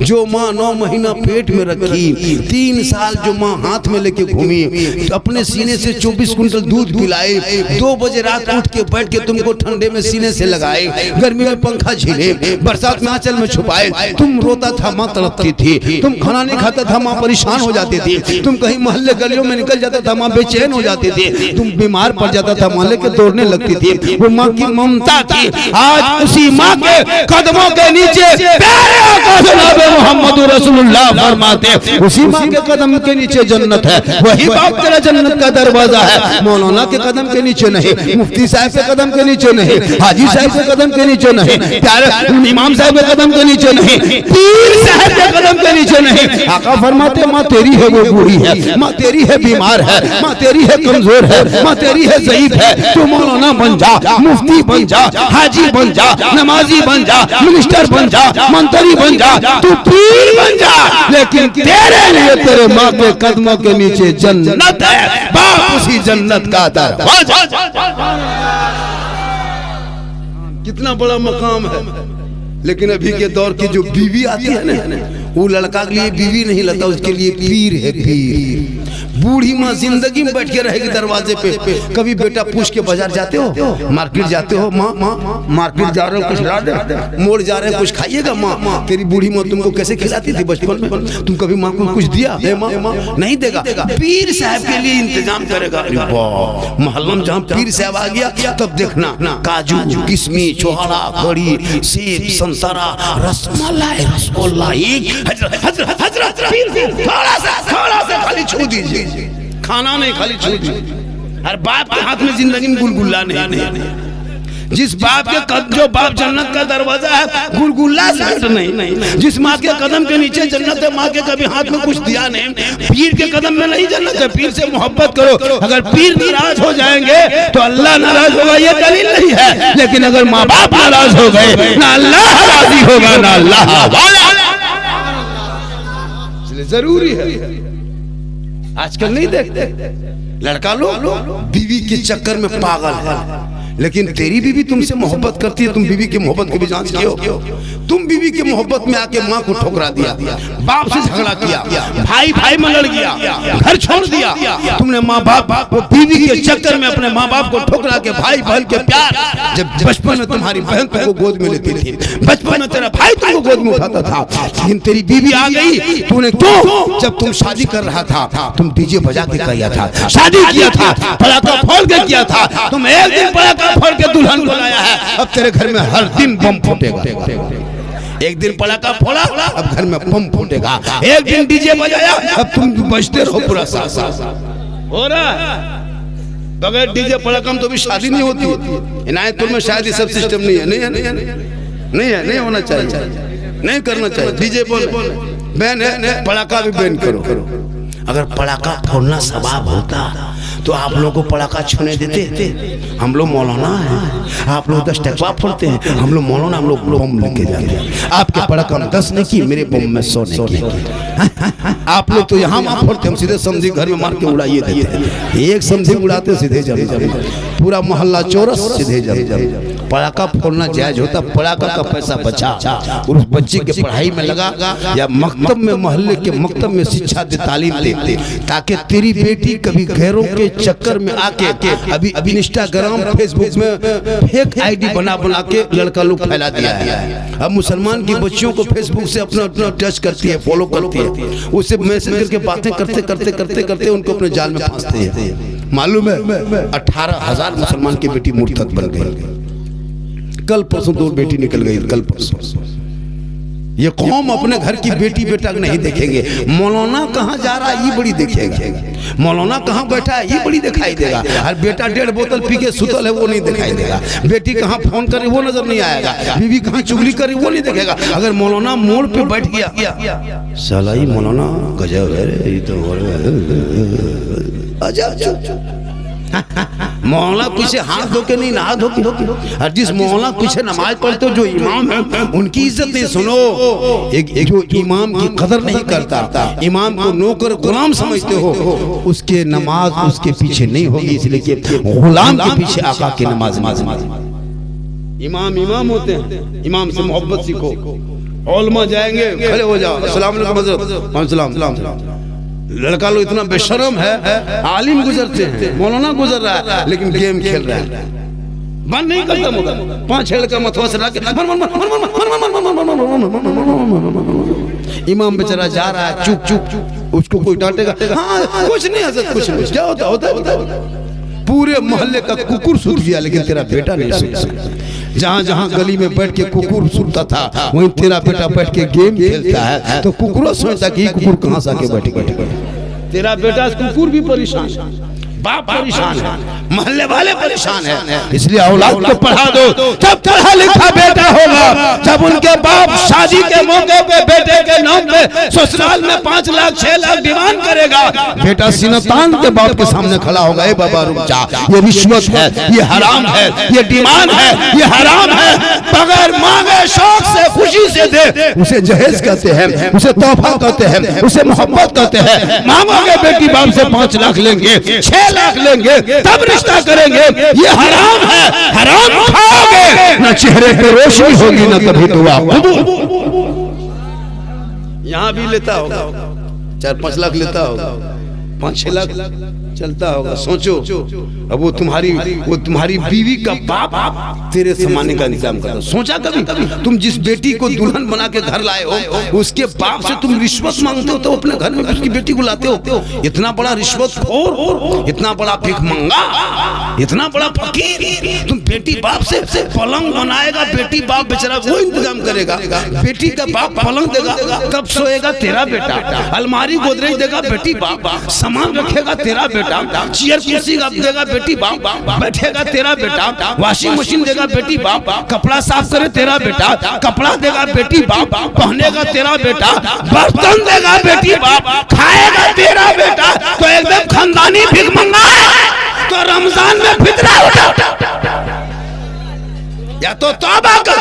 जो माँ 9 महीना पेट में रखी, 3 साल जो माँ हाथ में लेके घूमी, अपने सीने से 24 कुंटल दूध पिलाए, 2 बजे रात उठ के बैठ के तुमको ठंडे में सीने से लगाए, गर्मी में पंखा झीले, बरसात में आंचल में छुपाए, तुम रोता था माँ तड़पती थी, तुम खाना नहीं खाता था माँ परेशान हो जाती थी, तुम कहीं मोहल्ले गलियों में निकल जाता था माँ बेचैन हो जाती थी, तुम बीमार पड़ जाता था माँ लेके दौड़ने लगती थी। वो माँ की ममता थी। आज उसी माँ के कदमों के नीचे प्यारे आका जनाब मोहम्मद रसूलुल्लाह फरमाते, उसी माँ के कदम के नीचे जन्नत है, वही बाप तेरा जन्नत का दरवाजा है। मौलाना के कदम के नीचे नहीं, मुफ्ती साहब के कदम के नीचे नहीं, हाजी साहब के कदम के नीचे नहीं, प्यारे इमाम साहब के कदम के नीचे नहीं, पीर साहब के कदम के नीचे नहीं। आका फरमाते माँ तेरी है वो बूढ़ी है, माँ तेरी है बीमार है, माँ तेरी है कमजोर है, माँ तेरी है ज़ईफ है, तू मौलाना बन जा, मुफ्ती बन जा, हाजी बन जा, नमाजी बन जा, मिनिस्टर बन जा, मंत्री बन जा, तू पीर बन जा, लेकिन तेरे लिए तेरे माँ के कदमों के नीचे जन्नत है, बाप उसी जन्नत का दरवाजा। कितना बड़ा मकाम है। लेकिन अभी के दौर की जो बीवी आती है ना, वो लड़का के लिए बीवी नहीं लगता, उसके लिए पीर है, पीर। बूढ़ी माँ जिंदगी में बैठ के रहेगी दरवाजे पे। कभी बेटा पूछ के बाजार जाते हो, मार्केट जाते हो, माँ माँ मार्केट जा रहे हो कुछ ला दे, मोड़ जा रहे हो कुछ खाइएगा माँ। तेरी बूढ़ी माँ तुमको कैसे खिलाती थी बचपन में? तुम कभी माँ को कुछ दिया है? माँ नहीं देगा, पीर साहब के लिए इंतजाम करेगा। मोहल्ला में जहाँ पीर साहब आ गया तब देखना काजू, किशमिश, छोहाड़ा, कड़ी, सेब, संतरा, रसमलाई, रसगुल्ला, थोड़ा सा खाली छू दीजिए, खाना नहीं खाली छू दीजिए। हर बाप के हाथ में जिंदगी में गुलगुल्ला नहीं। जिस बाप के जो बाप जन्नत का दरवाजा है, गुलगुल्ला सेट नहीं। जिस माँ के कदम के नीचे जन्नत है, माँ के कभी हाथ में कुछ दिया नहीं। पीर के कदम में नहीं जन्नत है। पीर से मोहब्बत करो। अगर पीर नाराज हो जाएंगे तो अल्लाह नाराज होगा, ये दलील नहीं है। लेकिन अगर माँ बाप नाराज हो गए, ना अल्लाह राजी होगा ना अल्लाह वाला। इसलिए जरूरी है। आजकल नहीं देखते लड़का लोग बीवी के चक्कर में पागल है, लेकिन तेरी बीवी तुमसे मोहब्बत करती है। तुम बीवी की मोहब्बत की भी जांच किया? तुम बीवी की मोहब्बत में आके माँ को ठुकरा दिया, बाप से झगड़ा किया, भाई में लड़ गया, घर छोड़ दिया। तुमने माँ बाप वो बीवी के चक्कर में अपने माँ बाप को ठुकरा के भाई बहन के प्यार। जब बचपन में तुम्हारी बहन तुमको गोद में लेती थी, बचपन में तेरा भाई तुमको गोद में उठाता था, लेकिन तेरी बीवी आ गई। तूने क्यों? जब तुम शादी कर रहा था तुम डीजे बजा के किया था, शादी किया था, पटाखा फोड़ के किया था। तुम एक दिन पटाखा फोड़ के दुल्हन को लाया है, अब तेरे घर में हर दिन बम फूटेगा। एक दिन पटाखा फोड़ा, अब घर में बम फूटेगा। एक दिन डीजे बजाया, अब तुम बजते रहो पूरा साल। हो रहा है बगैर डीजे पटाखा तो भी शादी नहीं होती। इनायतपुर में शायद ये सब सिस्टम नहीं है। नहीं होना चाहिए, नहीं करना चाहिए। डीजे बैन है, पटाखा भी बैन करो। अगर पटाखा फोड़ना सवाब होता तो आप लोगों को पटाखा छूने देते? हम लोग मौलाना हैं, आप लोग 10 टकवा फोड़ते हैं। हम लोग मौलाना, हम लोग बम लेके जाते हैं। आपके पटाखा में 10 नहीं की, मेरे बम में 100 नहीं की। आप लोग तो यहाँ मार फोड़ते, हम सीधे समझी घर में मार के उड़ाइए देते हैं। एक समझी उड़ाते सीधे जब पूरा मोहल्ला चौरस सीधे जब। पटाखा फोड़ना जायज होता, पटाखा का पैसा बचा और उस बच्चे के पढ़ाई में लगा, या मकतब में, मोहल्ले के मकतब में शिक्षा दे, तालीम दे, ताकि तेरी बेटी कभी गैरों के चक्कर में आके अभी इंस्टाग्राम फेसबुक में फेक आईडी बना के लड़का लोग फैला दिया है। अब मुसलमान की बच्चियों को फेसबुक से अपना टच करती है, फॉलो करती है, उससे मैसेज करके बातें करते उनको अपने जाल में फंसते हैं। मालूम है 18,000 मुसलमान की बेटी मुर्तद बन गई। कल परसों 2 बेटी निकल गई, कल परसों। ये कौम अपने घर की बेटी बेटा नहीं देखेंगे। मौलाना कहाँ जा रहा है ये बड़ी देखेंगे, मौलाना कहाँ बैठा है ये बड़ी दिखाई देगा। हर बेटा 1.5 बोतल पी के सुतल है वो नहीं दिखाई देगा। बेटी कहाँ फोन करे वो नजर नहीं आएगा। बीवी कहाँ चुगली करे वो नहीं देखेगा। अगर मौलाना मोड़ पे बैठ गया, साला ही मौलाना गजब है, ये तो मौलाना पीछे हाथ धो के नहीं, नहा धो के। और जिस मौलाना पीछे नमाज पढ़ते हो, जो इमाम है, उनकी इज्जत नहीं। सुनो, एक जो इमाम की कदर नहीं करता, इमाम को नौकर गुलाम समझते हो, उसके नमाज उसके पीछे नहीं होगी। इसलिए कि गुलाम के पीछे आका की नमाज। इमाम होते हैं, इमाम से मोहब्बत सीखो। ओलमा जाएंगे, खड़े हो जाओ, अस्सलाम वालेकुम हज़रत, सलाम। लड़का लोग इतना बेशरम है, आलिम गुजरते हैं, मौलाना गुजर रहा है, लेकिन गेम खेल रहा है, बंद नहीं करता मुद्दा, 5 लड़का मथवा से लाके इमाम बेचारा जा रहा है, चुप चुप, उसको कोई डांटेगा, हाँ कुछ नहीं हज़रत, कुछ नहीं, क्या होता है पूरे मोहल्ले का कुकुर सूत गया, लेकिन तेरा बेटा नहीं सूता। जहाँ जहाँ गली में बैठ के कुकुर सूता था, वहीं तेरा बेटा बैठ के गेम खेलता है, तो कुकुर सोचता कि कुकुर कहाँ से आके बैठे। तेरा बेटा कुकुर भी परेशान, बाप परेशान है, मोहल्ले वाले परेशान है, इसलिए औलाद को पढ़ा दो। जब पढ़ा लिखा बेटा होगा, जब उनके बाप शादी के मौके पे बेटे के नाम पे ससुराल में 5 लाख 6 लाख डिमांड करेगा, बेटा सीनतान के बाप के सामने खड़ा होगा, ए बाबा रुक जा, ये रिश्वत है, ये हराम है, ये डिमांड है, ये हराम है, बगैर मांगे शौक से खुशी से दे, उसे जहेज कहते हैं, उसे तोहफा कहते हैं, उसे मोहब्बत कहते हैं। मांगोगे बेटी बाप से 5 लाख लेंगे, 6 लाख लेंगे, तब रिश्ता करेंगे, ये हराम है, हराम खाओगे, न चेहरे पे रोशनी होगी, न कभी दुआ। यहाँ भी लेता होगा 4-5 लाख लेता होगा, 5-6 लाख चलता होगा। सोचो, अब वो तुम्हारी बीवी का बाप तेरे समाने का इंतजाम करता। सोचा कभी तुम जिस बेटी को दुल्हन बना के घर लाए हो, उसके बाप से तुम रिश्वत मांगते हो, तो अपने घर में उसकी बेटी को लाते हो। इतना बड़ा रिश्वतखोर, इतना बड़ा भिखमंगा, इतना बड़ा फकीर, तुम बेटी बाप से पलंग बनाएगा, बेटी बाप बेचारा वो इंतजाम करेगा, बेटी का बाप पलंग देगा, कब सोएगा तेरा बेटा, अलमारी गोदरेज देगा बेटी बाप, सामान रखेगा तेरा बेटा, चेयर कुर्सी देगा बेटी बाप, बैठेगा तेरा बेटा, वॉशिंग मशीन देगा बेटी बाप, कपड़ा साफ करे तेरा बेटा, कपड़ा देगा बेटी बाप, पहनेगा तेरा बेटा, बर्तन देगा बेटी बाप, खाएगा तेरा बेटा, तो एकदम खानदानी भिखमंगा है। तो रमजान में फितरा उठा, या तो तौबा कर,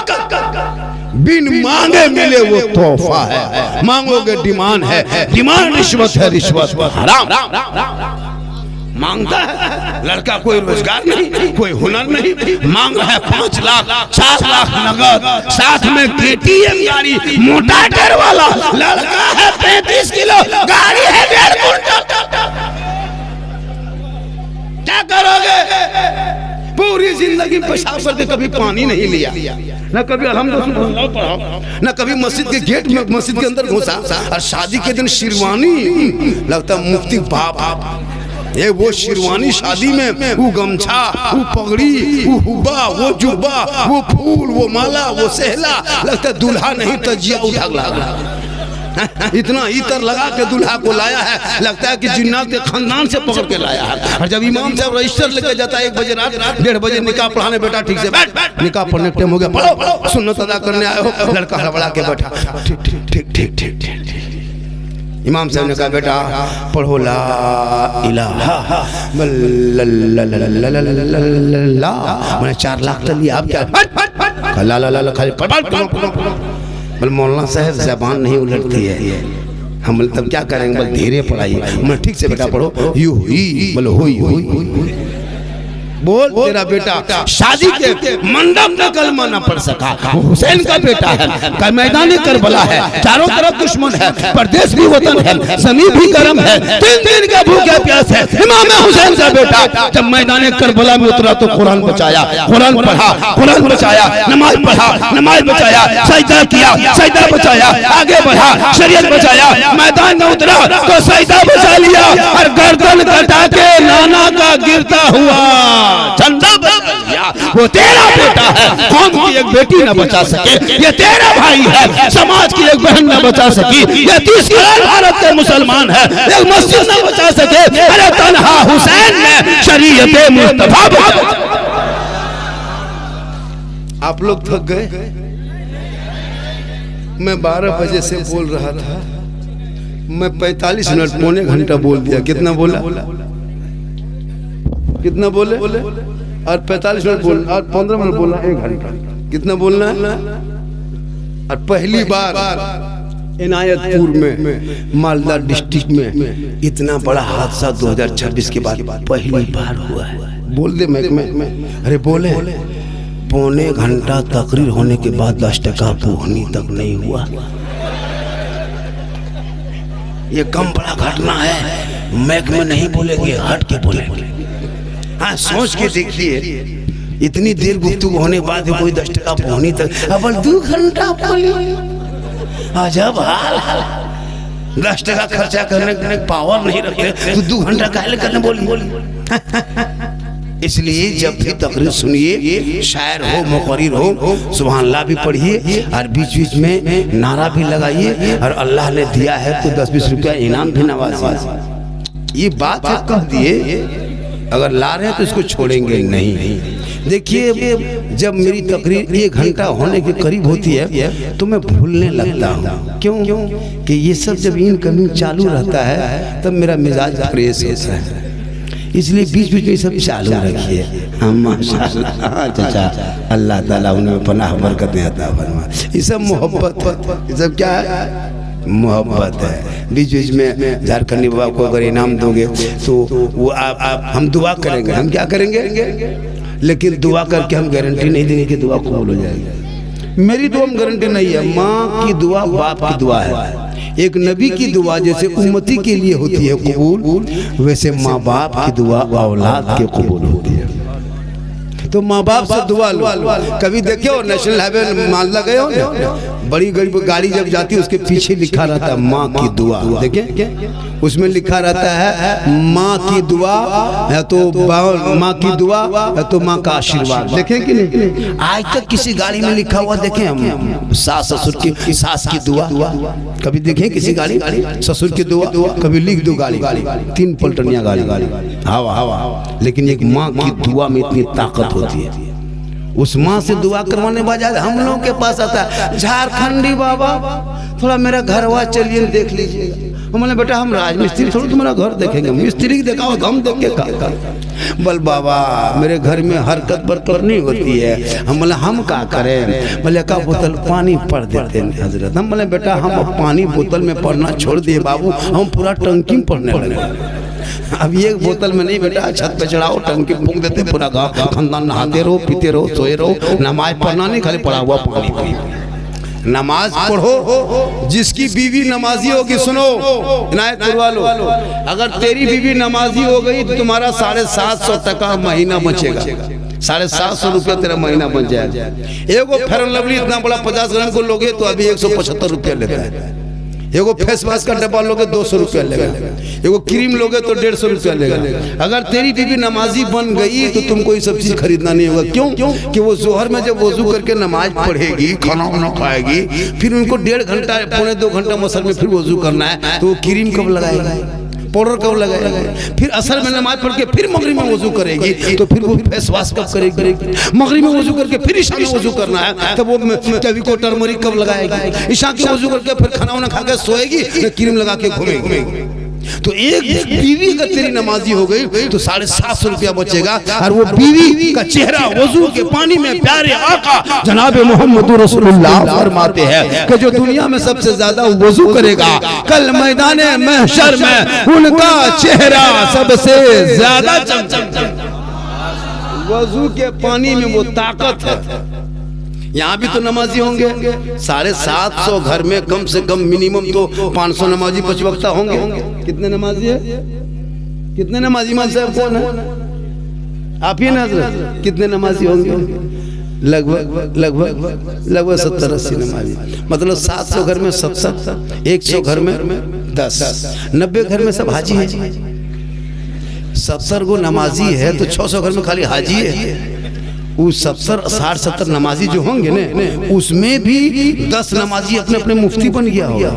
बिन मांगे मिले वो तोहफा है, मांगोगे डिमांड है, डिमांड रिश्वत है, रिश्वत हराम। मांगता है लड़का, कोई रोजगार नहीं, कोई हुनर नहीं, मांग रहा है 5 लाख 4 लाख नगद, साथ में KTM गाड़ी, मोटा टायर वाला, लड़का है 35 किलो, गाड़ी है 1.5 कुंटल। क्या करोगे? पूरी जिंदगी पेशाब करके कभी पानी नहीं लिया, न कभी अल्हम्दुलिल्लाह पढ़ा, न कभी मस्जिद के गेट में, मस्जिद के अंदर घुसा, और शादी के दिन शेरवानी लगता मुफ्ती बाप, ये वो शेरवानी शादी में, वो गमछा, वो पगड़ी, वो हुब्बा, वो जुब्बा, वो फूल, वो माला, वो सहला, लगता दूल्हा नहीं तजिया उठा लगा। इतना इतर लगा के दूल्हा को लाया है, लगता है कि जिन्नात के खानदान से पकड़ के लाया है। और जब इमाम साहब रजिस्टर लेके जाता है 1 बजे रात, 1:30 बजे निकाह पढ़ाने, बेटा ठीक से बैठ, निकाह पढ़ने टाइम हो गया, पढ़ो, सुन्नत अदा करने आए हो, लड़का हड़बड़ा के बैठा, ठीक। इमाम साहब ने कहा बेटा पढ़ो ला इलाहा इल्लल्लाह, मैंने 4 लाख तो लिया, आप क्या ला खाली बोले मौलाना साहब ज़बान नहीं उलटती है, हम तब क्या करेंगे, बोले धीरे पढ़ाइए, मैं ठीक से बेटा पढ़ो, यू हुई, बोले हुई बोल, तेरा बेटा शादी के मंडप में कलमा न पढ़ सका, हुसैन का बेटा है, मैदान करबला है, चारों तरफ दुश्मन है, परदेश भी वतन है, ज़मीन भी गर्म है, 3 दिन का भूखा प्यास है, इमाम हुसैन का बेटा जब मैदान करबला में उतरा तो कुरान बचाया, कुरान पढ़ा, कुरान बचाया, नमाज पढ़ा, नमाज बचाया, सजदा किया, सजदा बचाया, आगे बढ़ा, शरीयत बचाया, मैदान में उतरा तो सजदा बचा लिया, और गर्दन कटा के नाना का गिरता हुआ झंडा बचा लिया। वो तेरा बेटा है, कौम की एक बेटी न बचा सके, ये तेरा भाई है, समाज की एक बहन न बचा सकी, ये 30 करोड़ भारत के मुसलमान है, एक मस्जिद न बचा सके, अरे तन्हा हुसैन ने शरीयत मुस्तफा बचा। आप लोग थक गए, मैं 12 बजे से बोल रहा था, मैं 45 मिनट, पौने घंटा बोल दिया। कितना बोला? कितना बोले? और 45 मिनट बोल, और 15 मिनट बोला, 1 घंटा। कितना बोलना है? और पहली बार इनायतपुर में, मालदा डिस्ट्रिक्ट में इतना बड़ा हादसा 2026 के बाद पहली बार हुआ है। बोल दे मैं, अरे बोले पौने घंटा तकरीर होने के बाद 10 टका पोहनी तक नहीं हुआ। ये कम बड़ा घटना है, मैक में नहीं बोलेंगे, हट के बोलेंगे। हाँ, सोच के देखिए, इतनी देर गुफ्तगू होने के बाद कोई 10 टका पोहनी तक, अब 2 घंटा बोली। अजब हाल। 10 टका खर्चा करने के पावर नहीं रखते तो 2 घंटा काहे करने बोली। इसलिए जब भी तकरीर सुनिए, शायर हो, मुकर्रिर हो, सुभान अल्लाह भी पढ़िए और बीच बीच में नारा भी लगाइए, और अल्लाह ने दिया है तो 10-20 रुपया इनाम भी नवाजिए। ये बात है, कह दिए, अगर ला रहे हैं तो इसको छोड़ेंगे नहीं। देखिए, जब मेरी तकरीर 1 घंटा होने के करीब होती है तो मैं भूलने लगता हूँ। क्यों? कि ये सब जब इनकमिंग चालू रहता है तब मेरा मिजाज फ्रेश होता है। इसलिए बीच बीच में सब चालू रखिए। हम माशाअल्लाह चाचा, अल्लाह ताला उनमें पनाह बरकतें अता फरमा। ये सब मोहब्बत, ये सब क्या है? मोहब्बत है। बीच बीच में झारखंडी बाबा को अगर इनाम दोगे तो वो आप हम दुआ करेंगे। हम क्या करेंगे? लेकिन दुआ करके हम गारंटी नहीं देंगे कि दुआ कबूल हो जाएगी। मेरी दुआ में गारंटी नहीं है। माँ की दुआ बाप की दुआ है। एक नबी की दुआ जैसे उम्मती के लिए होती है कबूल, वैसे माँ बाप की दुआ औलाद के कबूल होती है। तो माँ बाप से दुआ लो। कभी देखे हो नेशनल हाईवे मालदा गए हो ना, बड़ी गरीब गाड़ी जब जाती है उसके पीछे लिखा रहता है माँ की दुआ। देखे, उसमें लिखा रहता है माँ की दुआ है तो माँ की दुआ है तो माँ का आशीर्वाद। देखें कि नहीं? आज तक किसी गाड़ी में लिखा हुआ देखें हम? सास ससुर की, सास की दुआ कभी देखें किसी गाड़ी? ससुर की दुआ कभी लिख दो गाड़ी, 3 पलटनिया गाड़ी, हवा हवा। लेकिन एक माँ की दुआ में इतनी ताकत होती है। उस माँ से दुआ करवाने बजाय हम लोगों के पास आता है झारखंडी बाबा, थोड़ा मेरा घरवा चलिए देख लीजिएगा। हमने बेटा हम राजमिस्त्री थोड़ा तुम्हारा घर देखेंगे, मिस्त्री दिखाओ तो हम देख के का बल बाबा मेरे घर में हरकत बरकत नहीं होती है। हम बोले हम क्या करें? बोले का बोतल पानी पढ़ देते हैं हजरत। हम बोले बेटा हम पानी बोतल में पढ़ना छोड़ दिए बाबू, हम पूरा टंकी में पढ़ने लगे। अब ये बोतल में नहीं बेटा, छत पे चढ़ाओ, टंकी फूंक देते, पूरा गाँव खानदान नहाते रहो, पीते रहो, सोए रहो। नमाज पढ़ना नहीं, खाली पढ़ा हुआ पानी पी। नमाज पढ़ो। जिसकी बीवी नमाजी होगी, सुनो इनायत करवा लो, अगर तेरी बीवी नमाजी हो गई तो तुम्हारा 750 टका महीना बचेगा। 750 रुपया तेरा महीना बच जाएगा। एगो फेयर एंड लवली इतना बड़ा 50 ग्राम को लोगे तो अभी 175 रुपया लेता है। एगो फेस वाश का डब्बा लोगे 200 रुपया लेगा। एगो क्रीम लोगे तो 150 रुपया लेगा। अगर तेरी बीवी नमाजी बन गई तो तुमको ये सब चीज खरीदना नहीं होगा। क्यों? कि वो जोहर में जब वजू करके नमाज पढ़ेगी, खाना वाना खाएगी, फिर उनको 1.5 घंटा 1.25 घंटा मसल में फिर वजू करना है, तो वो क्रीम कब लगाएगी, पाउडर कब लगाएगी? फिर असर में नमाज पढ़ के फिर मगरिब में वजू करेगी, तो फिर वो फेस वॉश कब करेगी? मगरिब में वजू करके फिर ईशा में वजू करना है, तब वो कभी को टर्मरिक कब लगाएगी? ईशा के वजू करके फिर खाना वाना खा के सोएगी, क्रीम लगा के घूमेगी। तो एक बीवी अगर तेरी नमाजी हो गई तो 750 रुपया बचेगा। और वो बीवी का चेहरा वजू के पानी में प्यारे आका जनाब मोहम्मद रसूलुल्लाह फरमाते हैं कि जो दुनिया में सबसे ज्यादा वजू करेगा कल मैदान महशर में उनका चेहरा सबसे ज्यादा चमचम। वजू के पानी में वो ताकत है। यहाँ भी तो नमाजी होंगे 750 घर में, कम से कम मिनिमम तो 500 नमाजी 5 वक्ता होंगे। कितने नमाजी है? कितने नमाजी? इमाम साहब कौन है? आप ही ना? कितने नमाजी होंगे? लगभग 70-80 नमाजी। मतलब 700 घर में 70, 100 घर में 10, 90 घर में सब हाजी है। 70 गो नमाजी है तो 600 घर में खाली हाजी है। उस 60-70 नमाजी जो होंगे ने, उसमें भी 10 नमाजी अपने अपने मुफ्ती बन गया होगा।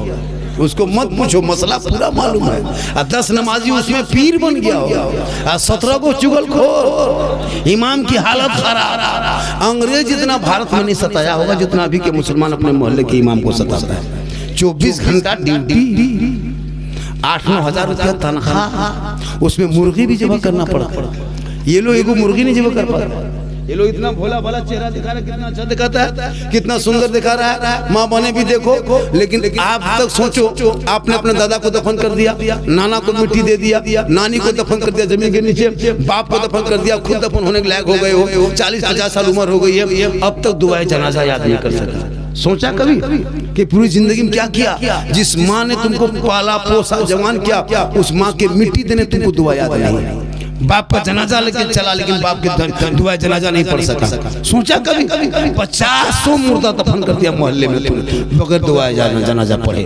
उसको मत पूछो, मसला पूरा मालूम है। और 10 नमाजी उसमें पीर बन गया होगा। और 17 को चुगलखोर, इमाम की हालत खराब। अंग्रेज जितना भारत में नहीं सताया होगा जितना अभी के मुसलमान अपने मोहल्ले के इमाम को सताता है। 24 घंटा ड्यूटी, 8-9 हजार रुपया तनख्वाह, उसमें मुर्गी भी जमा करना पड़ता। ये लोग एगो मुर्गी नहीं जमा कर पाते। ये लोग इतना भोला भाला चेहरा दिखा रहा है, कितना अच्छा दिखाता है, कितना सुंदर दिखा रहा है। माँ बने भी देखो, लेकिन आप तक सोचो, आपने अपने दादा को दफन कर दिया, नाना को मिट्टी दे दिया, नानी को दफन कर दिया जमीन के नीचे, बाप को दफन कर दिया, खुद दफन होने के लायक हो गए हो, 40-50 साल उम्र हो गई है, अब तक दुआए जनाजा याद नहीं कर सका। सोचा कभी कि पूरी जिंदगी में क्या किया? जिस माँ ने तुमको पाला पोसा जवान किया, उस माँ के मिट्टी देने तुमको दुआ याद नहीं। बाप का जनाजा लेके चला, लेकिन बाप के दुआ जनाजा नहीं पढ़ सका। सोचा कभी 50 मुर्दा दफन कर दिया मोहल्ले में बगैर दुआ जनाजा पढ़े।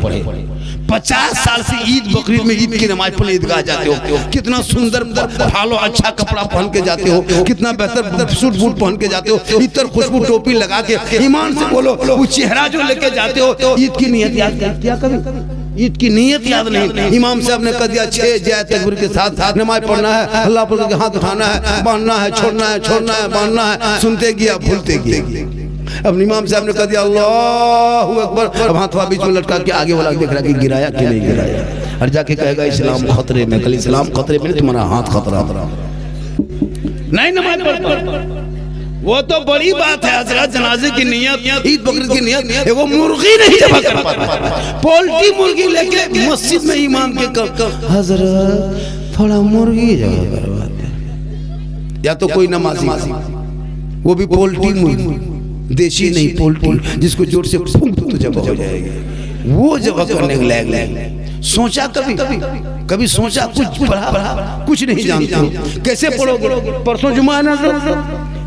50 साल से ईद बकरीद में ईद की नमाज पढ़ने ईदगाह जाते हो, कितना सुंदर फालो अच्छा कपड़ा पहन के जाते हो, कितना बेहतर सूट बूट पहन के जाते हो, इतर खुशबू टोपी लगा के, ईमान से बोलो वो चेहरा जो लेके जाते हो, ईद की नियत याद किया कभी? ईद की नियत याद नहीं। इमाम साहब ने कह दिया 6 जय तकबीर के साथ नमाज पढ़ना है, अल्लाह पर के हाथ उठाना है, बांधना है, छोड़ना है, छोड़ना है, बांधना है, सुनते गया भूलते गया। अब इमाम साहब ने कह दिया अल्लाहू अकबर, अब हाथ बीच में लटका के आगे वाला देख रहा कि गिराया कि नहीं गिराया, और जाके कहेगा इस्लाम खतरे में, कल इस्लाम खतरे में, तुम्हारा हाथ खतरा नहीं। नमाज पढ़ वो तो बड़ी बात है हजरत, जनाजे की नियत, ईद बकरीद की नियत, वो मुर्गी नहीं जमा कर पाता, पोल्ट्री मुर्गी लेके मस्जिद में इमाम के हजरत थोड़ा मुर्गी जमा करवाते, या तो कोई नमाजी वो भी पोल्ट्री मुर्गी, देसी नहीं पोल्ट्री, जिसको जोर से फूंक तो जमा हो जाएगी, वो जमा करने के लायक। सोचा कभी सोचा? कुछ पढ़ा कुछ नहीं जानते, कैसे पढ़ोगे? परसों जुमा है ना,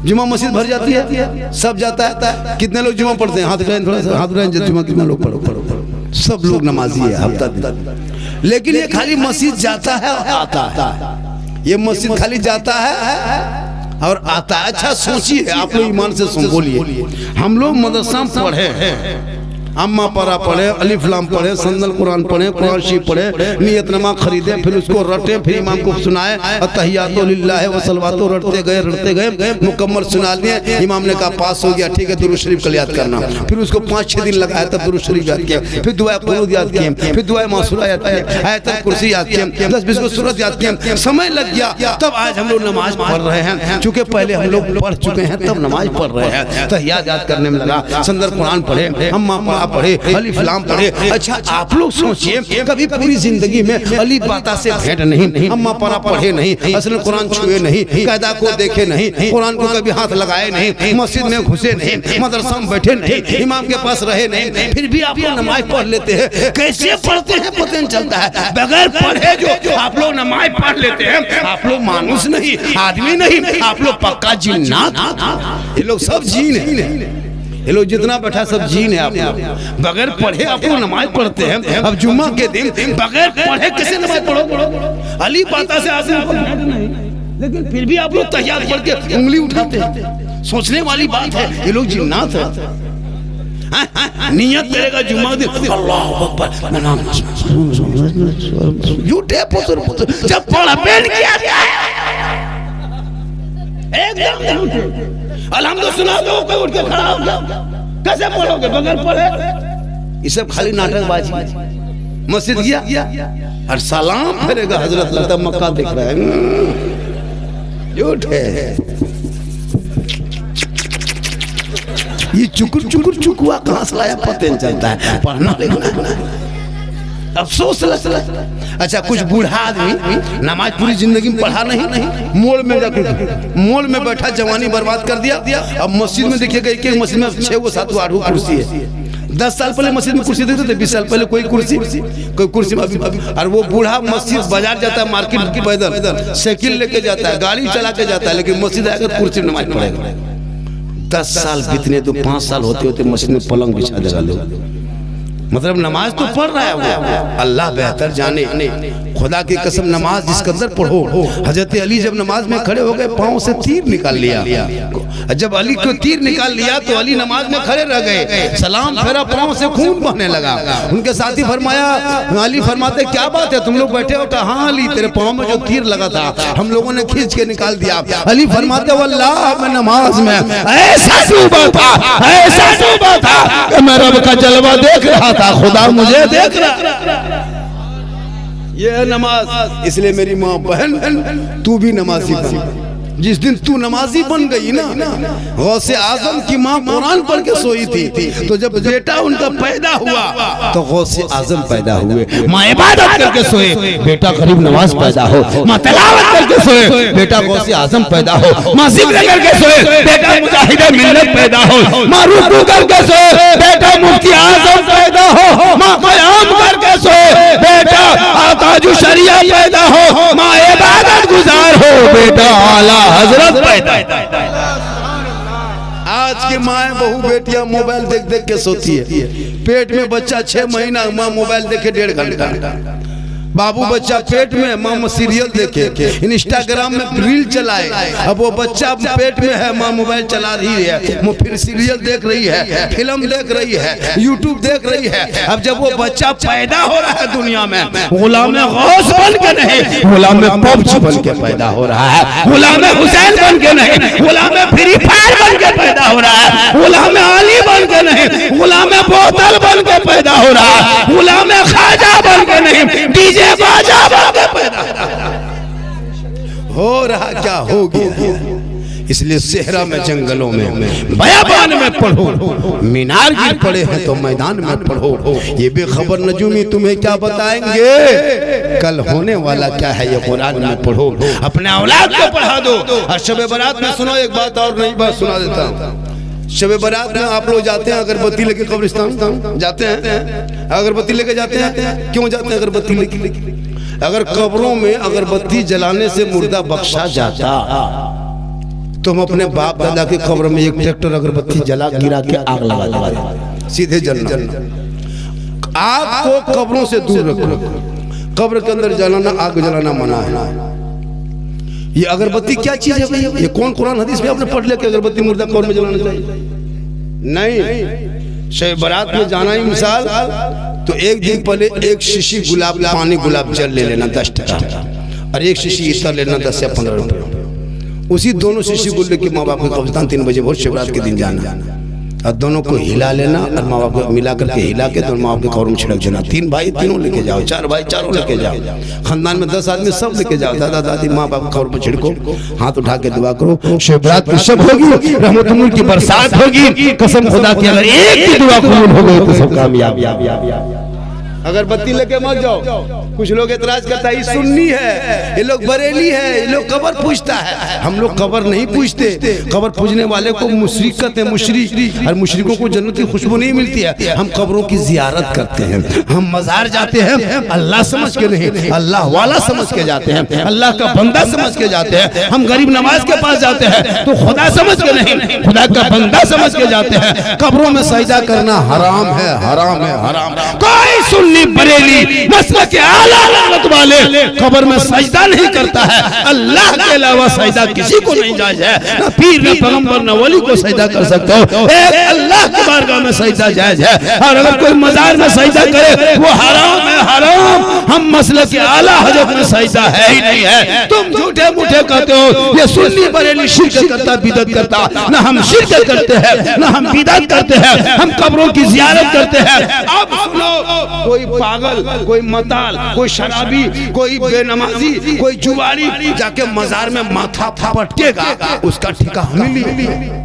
जुमा मस्जिद भर जाती है, सब जाता है, कितने लोग जुमा पढ़ते हैं? हाथ उठाएं, थोड़ा सा हाथ उठाएं, जुमा कितने लोग पढ़ो? सब लोग नमाजी है हफ्ता दिन, लेकिन ये खाली मस्जिद जाता है और आता है, ये मस्जिद खाली जाता है और आता है। अच्छा सोचिए, आप लोग ईमान से सुन बोलिए, हम लोग मदरसा पढ़े, अम्मा पारा पढ़े, अलिफ लाम पढ़े, संदल कुरान पढ़े, कुरान शरीफ पढ़े, नियत नमा खरीदे, फिर उसको रटे, फिर इमाम को सुनाए, अत्तहियातु लिल्लाह व सलवातु, रटते गए मुकम्मल सुना लिए। इमाम ने कहा पास हो गया, ठीक है, दुरूद शरीफ कल याद करना। फिर उसको 5-6 दिन लगाया, तब दुरूद शरीफ याद किया, फिर दुआ कुनूत याद किए, फिर दुआ मासूरा याद किए, आयतुल कुर्सी याद किए, 10-20 को सूरत याद किए, समय लग गया। तब आज हम लोग नमाज पढ़ रहे हैं, चूंकि पहले हम लोग पढ़ चुके हैं, तब नमाज पढ़ रहे हैं, तहियात याद करने में लगा, संदल कुरान पढ़े, अम्मा पढ़े, अलिफ लाम पढ़े। अच्छा आप लोग सोचिए, कभी पूरी जिंदगी में अलिफ बाता से भेंट नहीं, अम्मा पारा पढ़े नहीं, असल कुरान छुए नहीं, कायदा को देखे नहीं, कुरान को कभी हाथ लगाए नहीं, मस्जिद में घुसे नहीं, मदरसा में बैठे नहीं, इमाम के पास रहे नहीं, फिर भी आप लोग नमाज पढ़ लेते हैं। कैसे पढ़ते हैं पता नहीं चलता है, बगैर पढ़े जो आप लोग नमाज पढ़ लेते हैं। आप लोग मानुस नहीं, आदमी नहीं, आप लोग पक्का जिन्नात। ये लोग सब जीन है, ये लोग जितना बैठा सब जीन है। आप बगैर पढ़े आप लोग नमाज पढ़ते हैं। अब जुम्मा के दिन बगैर पढ़े कैसे नमाज पढ़ो? अली बाता से आदमी नहीं, लेकिन फिर भी आप लोग तहियात पढ़ के उंगली उठाते हैं। सोचने वाली बात है, ये लोग जिन्नात है। नियत करेगा जुम्मा दिन अल्लाहू अकबर, झूठे पुत्र जब पढ़ा पेन किया एकदम झूठे। अलहम्दुलिल्लाह सुना दो, कोई उठ के खड़ा हो गया, कैसे पढ़ोगे बगैर पढ़े? ये सब खाली नाटकबाजी। मस्जिद गया और सलाम फेरेगा, हजरत लगता मक्का दिख रहा है, झूठ है। ये चुकुर चुकुआ कहां से लाया पता नहीं चलता है, पढ़ना लिखना अफसोस लगता है। अच्छा कुछ बूढ़ा आदमी नमाज पूरी जिंदगी में पढ़ा नहीं, मोड़ में जाकर मोड़ में बैठा जवानी बर्बाद कर दिया। अब मस्जिद में देखिएगा, एक मस्जिद में 6-7-8 कुर्सी है। 10 साल पहले मस्जिद में कुर्सी देते थे, 20 साल पहले कोई कुर्सी अभी। और वो बूढ़ा मस्जिद बाजार जाता है, मार्केट की पैदल साइकिल लेके जाता है, गाड़ी चला के जाता है, लेकिन मस्जिद आकर कुर्सी में नमाज पढ़ेगा। 10 साल बीतने तो 5 साल होते होते मस्जिद में पलंग बिछा देगा लोग। मतलब नमाज तो पढ़ रहा है वो, अल्लाह बेहतर जाने। खुदा की कसम नमाज जिस कदर पढ़ो। हजरत अली जब नमाज में खड़े हो गए, पांव से तीर निकाल लिया। जब अली को तीर निकाल लिया तो अली नमाज में खड़े रह गए, सलाम फेरा, पांव से खून बहने लगा। उनके साथी फरमाया, अली फरमाते क्या बात है तुम लोग बैठे हो? कहा हाँ अली, तेरे पांव में जो तीर लगा था हम लोगों ने खींच के निकाल दिया। अली फरमाते वल्लाह मैं नमाज में ऐसा डूबा था कि मैं रब का जलवा देख रहा था, खुदा मुझे देख रहा। ये है नमाज। इसलिए मेरी माँ बहन तू भी नमाजी बन। जिस दिन तू नमाजी बन गई ना, गौसे आजम की माँ कुरान पढ़ के सोई थी, तो जब बेटा उनका पैदा हुआ तो गौसे आजम पैदा हुए। माँ इबादत करके सोए, बेटा गरीब नवाज पैदा हो। माँ तिलावत करके सोए, बेटा गौसे आजम पैदा हो। माँ जिक्र करके सोए, बेटा मुजाहिद मिल्लत पैदा हो। माँ रुकू करके सोए, बेटा मुफ्ती आजम पैदा हो। माँ क़याम करके सोए, बेटा ताजु शरिया पैदा हो। माँ इबादत गुजार हो, बेटा आला हजरत पैदा। आज की माए बहू बेटियां मोबाइल देख देख के सोती है। पेट में बच्चा 6 महीना, माँ मोबाइल देखे 1.5 घंटा। बाबू बच्चा पेट में, माँ सीरियल देखे, इंस्टाग्राम में रील चलाए। अब वो बच्चा पेट में है, माँ मोबाइल चला रही है, वो फिर सीरियल देख रही है, फिल्म देख रही है, यूट्यूब देख रही है। अब जब वो बच्चा पैदा हो रहा है दुनिया में, गुलाम गौस बन के नहीं, गुलाम पब्जी बन के पैदा हो रहा है। गुलाम हुसैन बन के नहीं, गुलाम फ्री फायर बन के पैदा हो रहा है। गुलाम अली बन के नहीं, गुलाम बोतल बन के पैदा हो रहा है। गुलाम खाजा बन के नहीं, डीजे बाजा बन के पैदा हो रहा। क्या हो गया? इसलिए सेहरा में, जंगलों में, बयाबान में पढ़ो, मीनार गिर पड़े हैं तो मैदान में पढ़ो। ये बेखबर नजूमी तुम्हें क्या बताएंगे, कल होने वाला क्या है ये कुरान में पढ़ो। अपने औलाद को पढ़ा दो। और शब बारात में सुनो एक बात और, नई बात सुना देता हूँ। शब बारात में आप लोग जाते हैं अगरबत्ती लेके, कब्रिस्तान जाते हैं, अगरबत्ती लेके जाते हैं। क्यों जाते हैं अगरबत्ती लेके? अगर कब्रों में अगरबत्ती जलाने से मुर्दा बख्शा जाता, तुम अपने बाप दादा की कब्र में एक ट्रैक्टर अगरबत्ती जला गिरा के आग लगा दो, सीधे जलना। आग को कब्रों से दूर रखो। कब्र के अंदर जलाना, आग जलाना मना है। ये अगरबत्ती क्या चीज है भैया? ये कौन कुरान हदीस में आपने पढ़ लिया कि अगरबत्ती मुर्दा कब्र में जलाना चाहिए? नहीं। शब बारात में जाना ही मिसाल, तो एक दिन पहले एक शीशी गुलाब, पानी गुलाब जल ले लेना 10 टका, और एक शीशी इतर लेना 10 या 15 रुपये। उसी दोनों शीशी को लेके माँ बाप के कब्रिस्तान 3 बजे भोर शिवरात के दिन जाना, और दोनों को हिला लेना, और माँ बाप को मिला करके हिला के दोनों माँ बाप के कब्र में छिड़क देना। 3 भाई तीनों लेके जाओ, 4 भाई चारों लेके जाओ, खानदान में 10 आदमी सब लेके जाओ। दादा दादी माँ बाप कब्र में छिड़को, हाथ उठा के दुआ करो। शिवरात की शब होगी, रहमतुल्लाह की बरसात होगी। कसम खुदा की अगर एक की दुआ कबूल हो गई तो सब कामयाब। अगरबत्ती लेके मत जाओ। कुछ लोग एतराज करता है ये सुन्नी है, ये लोग बरेली है, ये लोग कब्र पूजता है। हम लोग कब्र नहीं पूजते। कब्र पूजने वाले को मुशरिक कहते हैं, मुशरिक। और मुशरिकों को जन्नत की खुशबू नहीं मिलती है। हम कब्रों की जियारत करते हैं, हम मजार जाते हैं, अल्लाह समझ के नहीं, अल्लाह वाला समझ के जाते हैं, अल्लाह का बंदा समझ के जाते हैं। हम गरीब नवाज के पास जाते हैं तो खुदा समझ के नहीं, खुदा का बंदा समझ के जाते हैं। कब्रों में सजदा करना हराम है, हराम है, हराम। कोई सुन्नी बरेली मसलक के आला रहमत वाले कब्र में सजदा नहीं करता है। अल्लाह के अलावा सजदा किसी को नहीं जायज है। ना पीर, ना पैगंबर, ना वली को सजदा कर सकते हो। एक अल्लाह की बारगाह में सजदा जायज है। और अगर कोई मजार में सजदा करे वो हराम है, हराम। हम मसलक के आला हजरत में सजदा है ही नहीं है। तुम झूठे मूठे कहते हो ये सुन्नी बरेली शिरक करता, बिदअत करता। ना हम शिरक करते हैं, ना हम बिदअत करते हैं। हम कब्रों की जियारत करते हैं। अब सुनो, कोई पागल, कोई मताल, कोई शराबी, कोई बेनमाजी, कोई जुआरी जाके मजार में माथा पटकेगा, उसका ठिका हमें नहीं।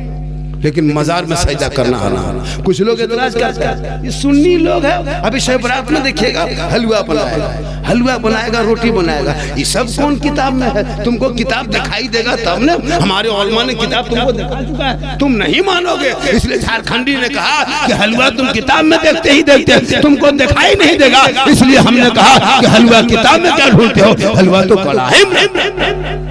लेकिन मजार में सजदा करना हराम। कुछ लोग एतराज करते हैं ये सुन्नी लोग हैं। अभी शब बारात में देखिएगा हलवा बनाएगा, हलवा बनाएगा, रोटी बनाएगा। ये सब कौन किताब में है? तुमको किताब दिखाई देगा तब ना। हमारे उलमा ने किताब तुमको दिखा चुका है, तुम नहीं मानोगे। इसलिए झारखंडी ने कहा कि हलवा तुम किताब में देखते ही देखते, तुमको दिखाई नहीं देगा। इसलिए हमने कहा कि हलवा किताब में क्या ढूंढते हो, हलवा तो कड़ाही में।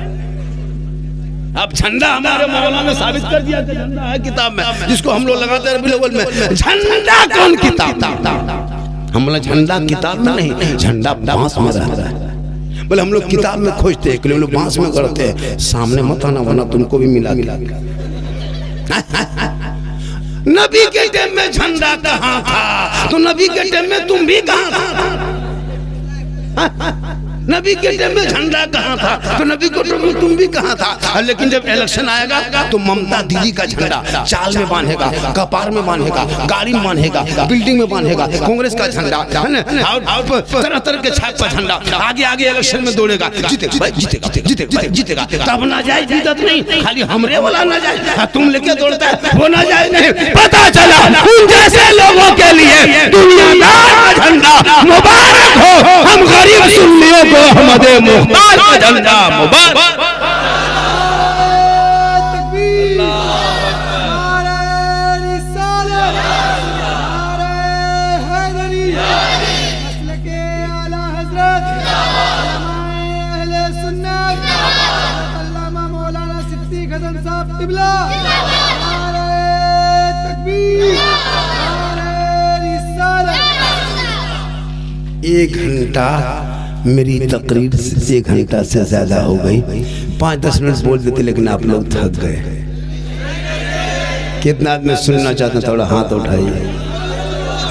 अब झंडा हमारे मौलाना ने साबित कर दिया कि झंडा है किताब में, जिसको हम लोग लगाते हैं रबीउल अव्वल में। झंडा कौन किताब? हम बोला झंडा किताब में नहीं, झंडा बांस में रहता है। बोले हम लोग किताब में खोजते हैं, हम लोग बांस में करते हैं। सामने मत आना वरना तुमको भी मिला। नबी के टाइम में झंडा कहाँ था? तो नबी के टाइम में तुम भी कहाँ था? नबी के टाइम में झंडा कहाँ था, तो नबी को टाइम में तुम भी कहाँ था। लेकिन जब इलेक्शन आएगा तो ममता दीदी का झंडा चाल में बांधेगा, कपार में बांधेगा, गाड़ी में बांधेगा, बिल्डिंग में बांधेगा, कांग्रेस का झंडा है ना, तरह तरह के छाप का झंडा आगे आगे इलेक्शन में दौड़ेगा, जीतेगा भाई, जीतेगा जीतेगा जीतेगा। तब ना जाए जीतत नहीं, खाली हमरे वाला ना जाए, तुम लेके दौड़ता है वो ना जाए नहीं। पता चला उन जैसे लोगों के लिए दुनियादार का झंडा मुबारक हो, हम गरीब सुन्नियों को अहमदे मुख्तार का झंडा मुबारक। एक घंटा मेरी तकरीर से 1 घंटा से ज्यादा हो गई, 5-10 मिनट बोल देते, लेकिन आप लोग थक गए। कितना आदमी सुनना चाहते हैं, थोड़ा हाथ उठाइए।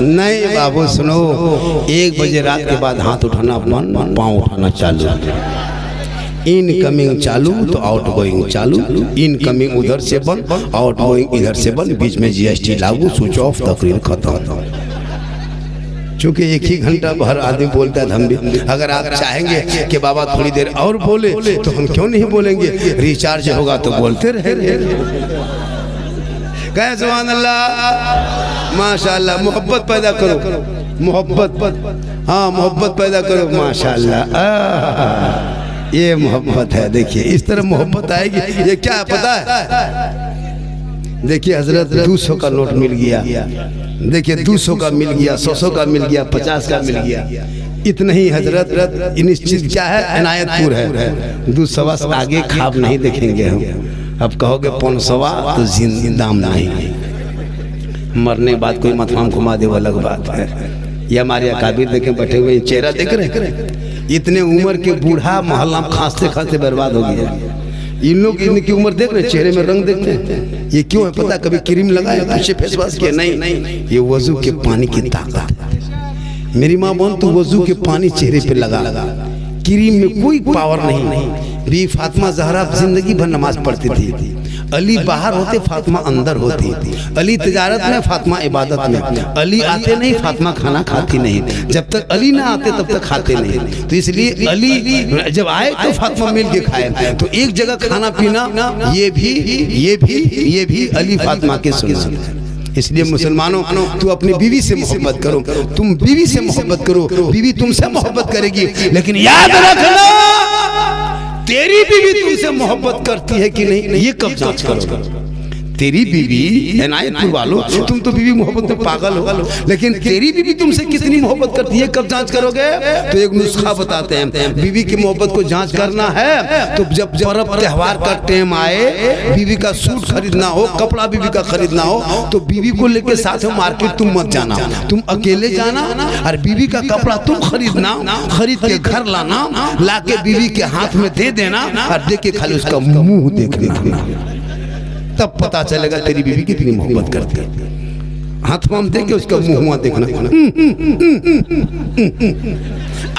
नहीं बाबू सुनो, 1 बजे रात के बाद हाथ उठाना बंद, पाँव उठाना चालू। इनकमिंग चालू तो आउट गोइंग चालू, इनकमिंग उधर से बंद, आउट गोइंग इधर से बंद, बीच में GST लागू, स्विच ऑफ, तकरीर खत्म। चूंकि 1 ही घंटा हर आदमी बोलता है, हम भी अगर आप चाहेंगे कि बाबा थोड़ी देर और बोले तो हम क्यों नहीं बोलेंगे, रिचार्ज होगा तो बोलते रहे। कहे सुभान अल्लाह, माशाअल्लाह। मोहब्बत पैदा करो, मोहब्बत, हाँ मोहब्बत पैदा करो, माशाअल्लाह। ये मोहब्बत है। देखिए इस तरह मोहब्बत आएगी। ये क्या पता है, देखिए हजरत 200 का नोट मिल गया, देखिए 200 का मिल गया, 100 का मिल गया, 50 का मिल गया, इतना ही हजरत निश्चित क्या है, इनायतपुर है। 200 आगे खाब नहीं देखेंगे हम। अब कहोगे 500 तो जिंदाम नहीं, मरने के बाद कोई मतवाम घुमा दे वो अलग बात है। ये हमारे अकाबिर देखे बैठे हुए, चेहरा देख रहे, इतने उम्र के बूढ़ा मोहल्ला में खांसते खांसते बर्बाद हो गया। इन लोग इनकी उम्र देख रहे, चेहरे में रंग देखते हैं। ये क्यों है पता, कभी क्रीम लगाया, पीछे फेस वॉश किया, नहीं, ये वजू के पानी की ताकत है। मेरी माँ बोल तो वजू के पानी चेहरे पे लगा, क्रीम में कोई पावर नहीं। भी फातिमा ज़हरा जिंदगी भर नमाज पढ़ती थी, अली बाहर होते, फातिमा अंदर होती, अली तिजारत में, फातिमा इबादत में। अली आते नहीं, फातिमा खाना खाती नहीं, जब तक अली ना आते तब तक खाते नहीं। तो इसलिए अली जब आए तो फातिमा मिल के खाए। तो एक जगह खाना पीना, ये भी अली फातिमा के सुन्नत है। इसलिए मुसलमानों, तू अपनी बीवी से मोहब्बत करो, तुम बीवी से मोहब्बत करो, बीवी तुमसे मोहब्बत करेगी। लेकिन याद रखना, तेरी बीवी तुमसे मोहब्बत करती है कि नहीं, ये कब जांच करो। तेरी बीवी इनायतपुर वालों, तुम तो बीवी मोहब्बत में पागल हो, लेकिन तेरी बीवी तुमसे कितनी मोहब्बत करती है कब जांच करोगे। तो एक नुस्खा बताते हैं, बीवी की मोहब्बत को जांच करना है तो जब पर्व त्योहार का टाइम आए, बीवी का सूट खरीदना हो, कपड़ा बीवी का खरीदना हो, तो बीवी को लेके साथ में मार्केट तुम मत जाना, तुम अकेले जाना और बीवी का कपड़ा तुम खरीदना, खरीद के घर लाना, लाके बीवी के हाथ में दे देना और दे के खाली उसका मुंह देखना, तब पता चलेगा तेरी बीवी कितनी मोहब्बत करती है। हाथ में दे के उसका मुंह देखना।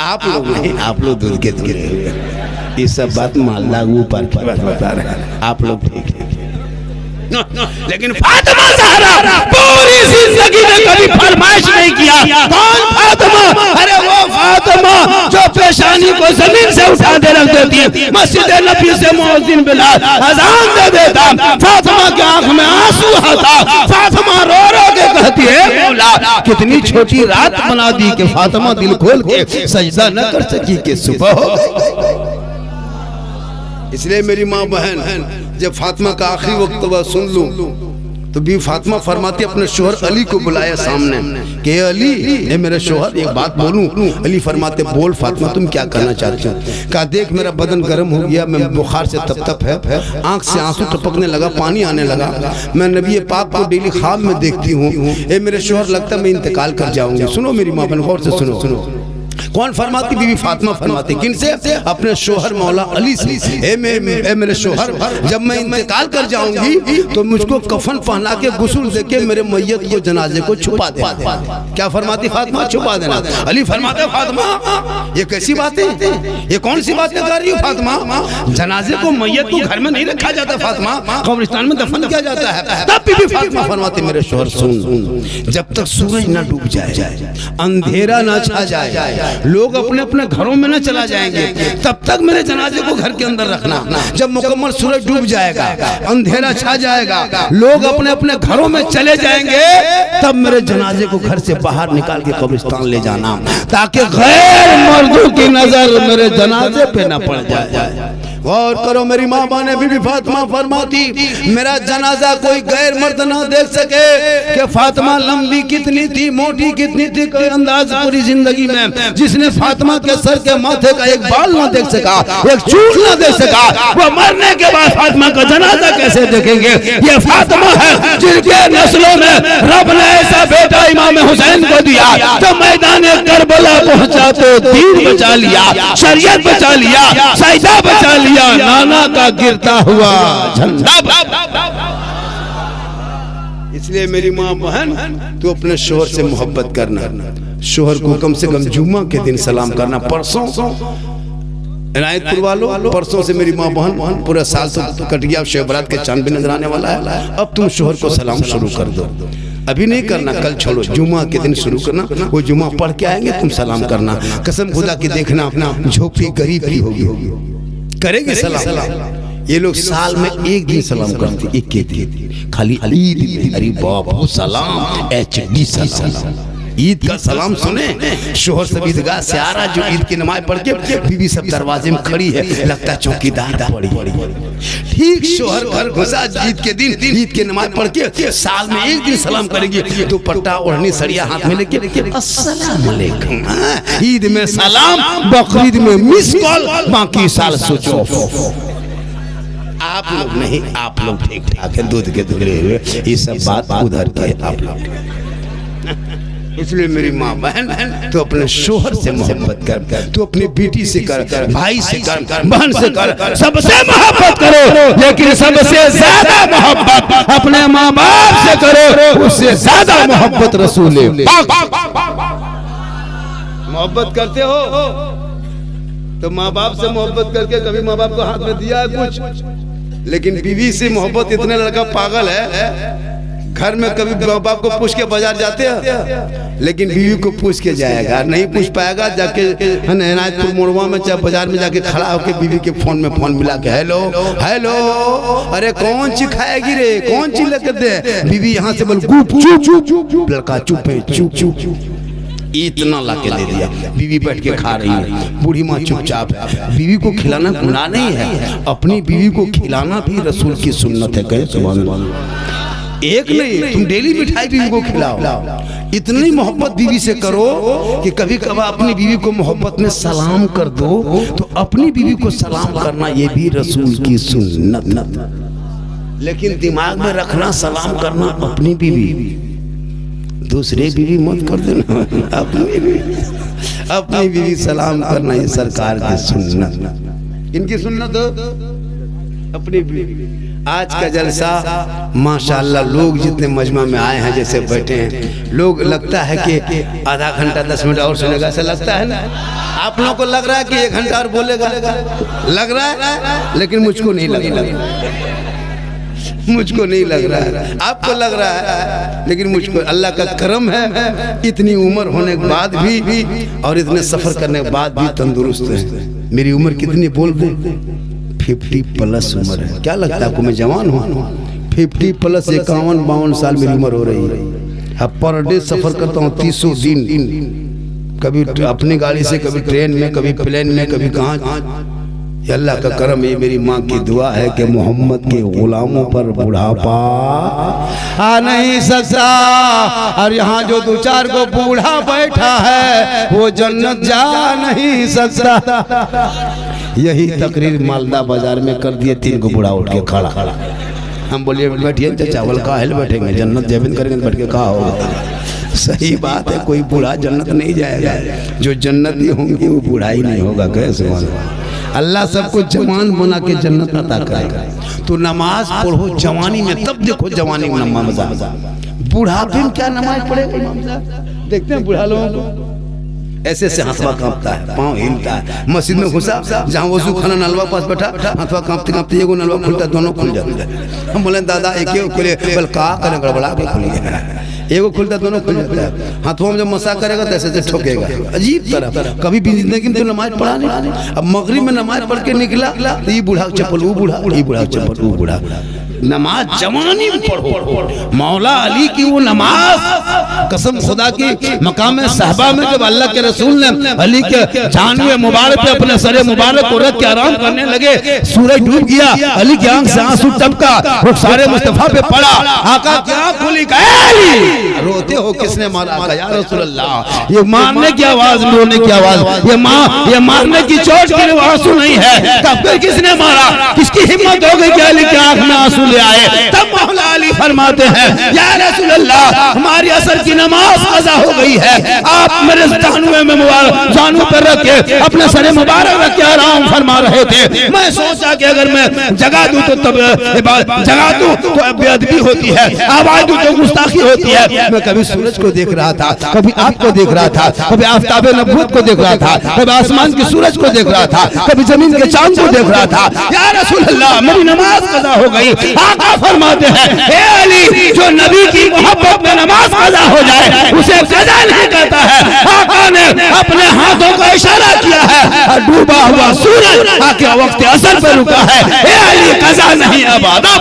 आप लोग नहीं, आप लोग दूर के दूर, ये सब बात मालदा ऊपर की बात बता रहे हैं, आप लोग ठीक है। लेकिन फातिमा ज़हरा पूरी जिंदगी में कभी फरमाइश नहीं किया। कौन फातिमा? अरे वो फातिमा जो पेशानी को जमीन से उठा दे रख देती है, मस्जिद नबी से मुअज्जिन बिलाल अजान दे देता, फातिमा की आंख में आंसू आता, फातिमा रो रो के कहती है, मौला कितनी छोटी रात बना दी कि फातिमा दिल खोल के सजदा न कर सकी कि सुबह हो गई। इसलिए मेरी माँ बहन, जब फातिमा का आखिरी वक्त सुन लूं तो भी फातिमा फरमाती अपने शोहर अली को बुलाया सामने कि अली, ये मेरे शोहर एक बात बोलूं। अली फरमाते बोल फातिमा, तुम क्या करना चाहते हो? कहा देख मेरा बदन गर्म हो गया, मैं बुखार से तप है, आंख से आंसू टपकने लगा, पानी आने लगा, मैं नबी पाक को डेली ख्वाब में देखती हूँ। ये मेरे शोहर लगता मैं इंतकाल कर जाऊंगी। सुनो मेरी माँ बहन, गौर से सुनो, कौन फरमाती? बीबी फातिमा फरमाती। किन से? अपने शोहर मौला अली से। ए मेरे शोहर, जब मैं इंतकाल कर जाऊंगी तो मुझको कफन पहना के गुस्ल देके मेरे मैयत को जनाजे को छुपा देना। क्या फरमाती फातिमा? छुपा देना। अली फरमाते फातिमा ये कैसी बात है, ये कौन सी बात कर रही हो फातिमा? जनाजे को मैयत को घर में नहीं रखा जाता फातिमा, कब्रिस्तान में दफन किया जाता है। तब बीबी फातिमा फरमाती मेरे शोहर सुन, जब तक सूरज ना डूब जाए, अंधेरा ना छा जाए, लोग अपने अपने घरों में ना चला जाएंगे, तब तक मेरे जनाजे को घर के अंदर रखना। जब मुकम्मल सूरज डूब जाएगा, अंधेरा छा जाएगा, लोग अपने अपने घरों में चले जाएंगे, तब मेरे जनाजे को घर से बाहर निकाल के कब्रिस्तान ले जाना, ताकि गैर मर्दों की नजर मेरे जनाजे पे न पड़ जाए। गौर करो, मेरी माँ बाने बीबी फातिमा फरमाती मेरा जनाजा कोई गैर मर्द ना देख सके कि फातिमा लंबी कितनी थी, मोटी कितनी थी, कोई अंदाज पूरी जिंदगी में जिसने फातिमा के सर के माथे का एक बाल ना देख सका, एक चूल ना देख सका, वो मरने के बाद फातिमा का जनाजा कैसे देखेंगे? ये फातिमा है जिनके नस्लों में रब ने ऐसा बेटा इमाम हुसैन को दिया जो मैदान करबला पहुंचा तो दीन बचा लिया, शरीयत बचा लिया, सजदा बचा लिया, नाना का गिरता हुआ झंडा। इसलिए मेरी माँ बहन, तू अपने शोहर से मोहब्बत करना, शोहर को कम से कम जुम्मा के दिन सलाम करना। परसों इनायतपुर वालों, परसों से मेरी माँ बहन पूरा साल तो कट गया, शब बारात के चांद भी नजर आने वाला है। अब तुम शोहर को सलाम शुरू कर दो, अभी नहीं करना, कल छोड़ो, जुम्मा के दिन शुरू करना। वो जुम्मा पढ़ के आएंगे, तुम सलाम करना। कसम खुदा की देखना, अपना झोपड़ी गरीब ही होगी, करेंगे सलाम। ये लोग साल में एक दिन सलाम करते, एक के दिन, खाली ईद। अरे बाबू सलाम, HD सलाम, ईद का सलाम सुने। शोहर सब ईदगाह से आ रहा, जो ईद की नमाज पढ़ के, बीवी सब दरवाजे में खड़ी है, लगता है चौकीदार पड़ी। ठीक शोहर घर घुसा ईद के दिन, ईद की नमाज पढ़ के साल में एक दिन सलाम करेंगे, तो पट्टा ओढ़नी सरिया हाथ में लेके अस्सलाम वालेकुम। ईद में सलाम, बकरीद में मिस कॉल, बाकी साल स्विच ऑफ। आप लोग नहीं, आप लोग ठीक ठाक है, दूध के दुबले हुए, ये सब बात उधर के आप लोग। इसलिए मेरी माँ बहन, तो अपने शोहर से मोहब्बत कर, तो अपनी बेटी से कर, भाई से कर, बहन से कर, सबसे मोहब्बत करो, लेकिन सबसे ज्यादा मोहब्बत अपने माँ बाप से करो, उससे ज्यादा मोहब्बत रसूल। मोहब्बत करते हो तो माँ बाप से मोहब्बत करके कभी माँ बाप को हाथ में दिया है कुछ? लेकिन बीवी से मोहब्बत, इतने लड़का पागल है, घर में कभी माँ बाप को पूछ के बाजार जाते हैं, लेकिन बीवी को पूछ के जाएगा, नहीं पूछ पाएगा, जाके इनायतपुर मोड़वा में चाहे बाजार में जाके खड़ा होकर बीवी के फोन में फोन मिला के हेलो हेलो, अरे कौन सी खाएगी रे, कौन सी लेकर दे? बीवी यहाँ से बोल चुप, लड़का चुप है, चुप, इतना ला के दे दिया। बीवी बैठ के खा रही है, बूढ़ी माँ चुपचाप है। बीवी को खिलाना गुनाह नहीं है, अपनी बीवी को खिलाना भी रसूल की सुन्नत है। कहे सुभान अल्लाह। एक नहीं, तुम डेली मिठाई बीवी को खिलाओ, इतनी मोहब्बत बीवी से करो कि कभी कभार अपनी बीवी को मोहब्बत में सलाम कर दो, तो अपनी बीवी को सलाम करना ये भी रसूल की सुन्नत। लेकिन दिमाग में रखना, सलाम करना अपनी बीवी, दूसरे बीवी मत कर देना, अपनी बीवी सलाम करना ये सरकार की सुन्नत। इनकी सुन्नत अपनी बीवी। आज का जलसा माशाल्लाह, लोग जितने मजमा में आए हैं, जैसे बैठे हैं, लोग लगता है कि आधा घंटा 10 मिनट और सुनेगा, ऐसा लगता है ना? आप लोगों को लग रहा है कि 1 घंटा और बोलेगा, लग रहा है, लेकिन मुझको नहीं लग रहा, मुझको नहीं लग रहा है, आपको लग रहा है, लेकिन मुझको अल्लाह का करम है, इतनी उम्र होने के बाद भी और इतने सफर करने के बाद भी तंदुरुस्त है। मेरी उम्र कितनी बोल दे? 50+ उम्र है। क्या लगता है आपको मैं जवान हूँ? 50+ 51-52 साल मेरी उम्र हो रही है। अब पर डे सफर करता हूँ 300 दिन, कभी अपनी गाड़ी से, कभी ट्रेन में, कभी प्लेन में, कभी कहाँ। अल्लाह का करम, ये मेरी माँ की दुआ है कि मोहम्मद के गुलामों पर बुढ़ापा आ नहीं सकता, और यहाँ जो 2-4 को बूढ़ा बैठा है वो जन्नत जा नहीं सकता। यही तकरीर मालदा बाजार में कर दिए, 3 को बूढ़ा उठ के खड़ा। हम बोलिए बैठिए चावल का हेल बैठेंगे, जन्नत जमीन करेंगे, बैठ के कहा होगा। सही बात है, कोई बूढ़ा जन्नत नहीं जाएगा, जो जन्नती होंगे वो बूढ़ा ही नहीं होगा। कैसे अल्लाह सबको जवान बना के जन्नत अता करेगा। तो नमाज पढ़ो जवानी में, तब देखो जवानी में नमाज। बुढ़ापे में क्या नमाज पढ़ेगा इमाम साहब? देखते हैं बुढ़ा लोगों को ऐसे से हाथवा कांपता है, पाँव हिलता है। मस्जिद में घुसा, जहाँ वजू खाना नलवा पास बैठा, हाथवा कांपते कांपते एगो नलवा खुलता, दोनों खुल जाते हैं। हम बोले दादा एक खुले, बल का करे गड़बड़ा के खुली, एगो खुलता दोनों खुल जाता है। हाथों में जब मसा करेगा तो ऐसे ठोकेगा, अजीब तरह। कभी भी जिंदगी में तो नमाज पढ़ा नहीं। अब मगरिब में नमाज पढ़ के निकला, तो ये बूढ़ा चप्पल वो बूढ़ा, ये बूढ़ा चप्पल वो बूढ़ा। नमाज जवानी में पढ़ो। मौला अली की वो नमाज, कसम खुदा की, मकाम सहबा में जब अल्लाह के रसूल ने अली के जानवे मुबारक पे अपने सरे मुबारक को रख के आराम करने लगे, सूरज डूब गया, अली की आंख से आंसू टपका, रुखसारे मुस्तफा पे पड़ा, आका की आंख खुली, अली रोते हो किसने मारा? या रसूल अल्लाह, ये मारने की आवाज, रोने की आवाज, ये मारने की चोट के आंसू नहीं है, तब किसने मारा? किसकी हिम्मत हो गई कि अली की आंख में आंसू ले आए? तब मौला अली फरमाते हैं, या रसूल अल्लाह, हमारी असर की नमाज कज़ा हो गई है, आप मेरे जानवे में मुबारक जानू पर रख के अपने सरे मुबारक रख के आराम फरमा रहे थे। मैं सोचा कि अगर मैं जगा दूं तो तब जगा दूं तो बेअदबी होती है, आवाज दूं तो गुस्ताखी होती है। मैं कभी सूरज को देख रहा था, कभी आपको देख रहा था, कभी आफताब नबूवत को देख रहा था, कभी आसमान के सूरज को देख रहा था, कभी जमीन के चांद को देख रहा था। या रसूल अल्लाह, मेरी नमाज कज़ा हो गई। आका फरमाते हैं, हे अली, जो नबी की मोहब्बत में नमाज कज़ा हो जाए उसे कज़ा नहीं कहता है। आका ने अपने हाथों का इशारा किया है और डूबा हुआ सूरज आके वक्त असर पे रुका है। हे अली, कज़ा नहीं अब अदा।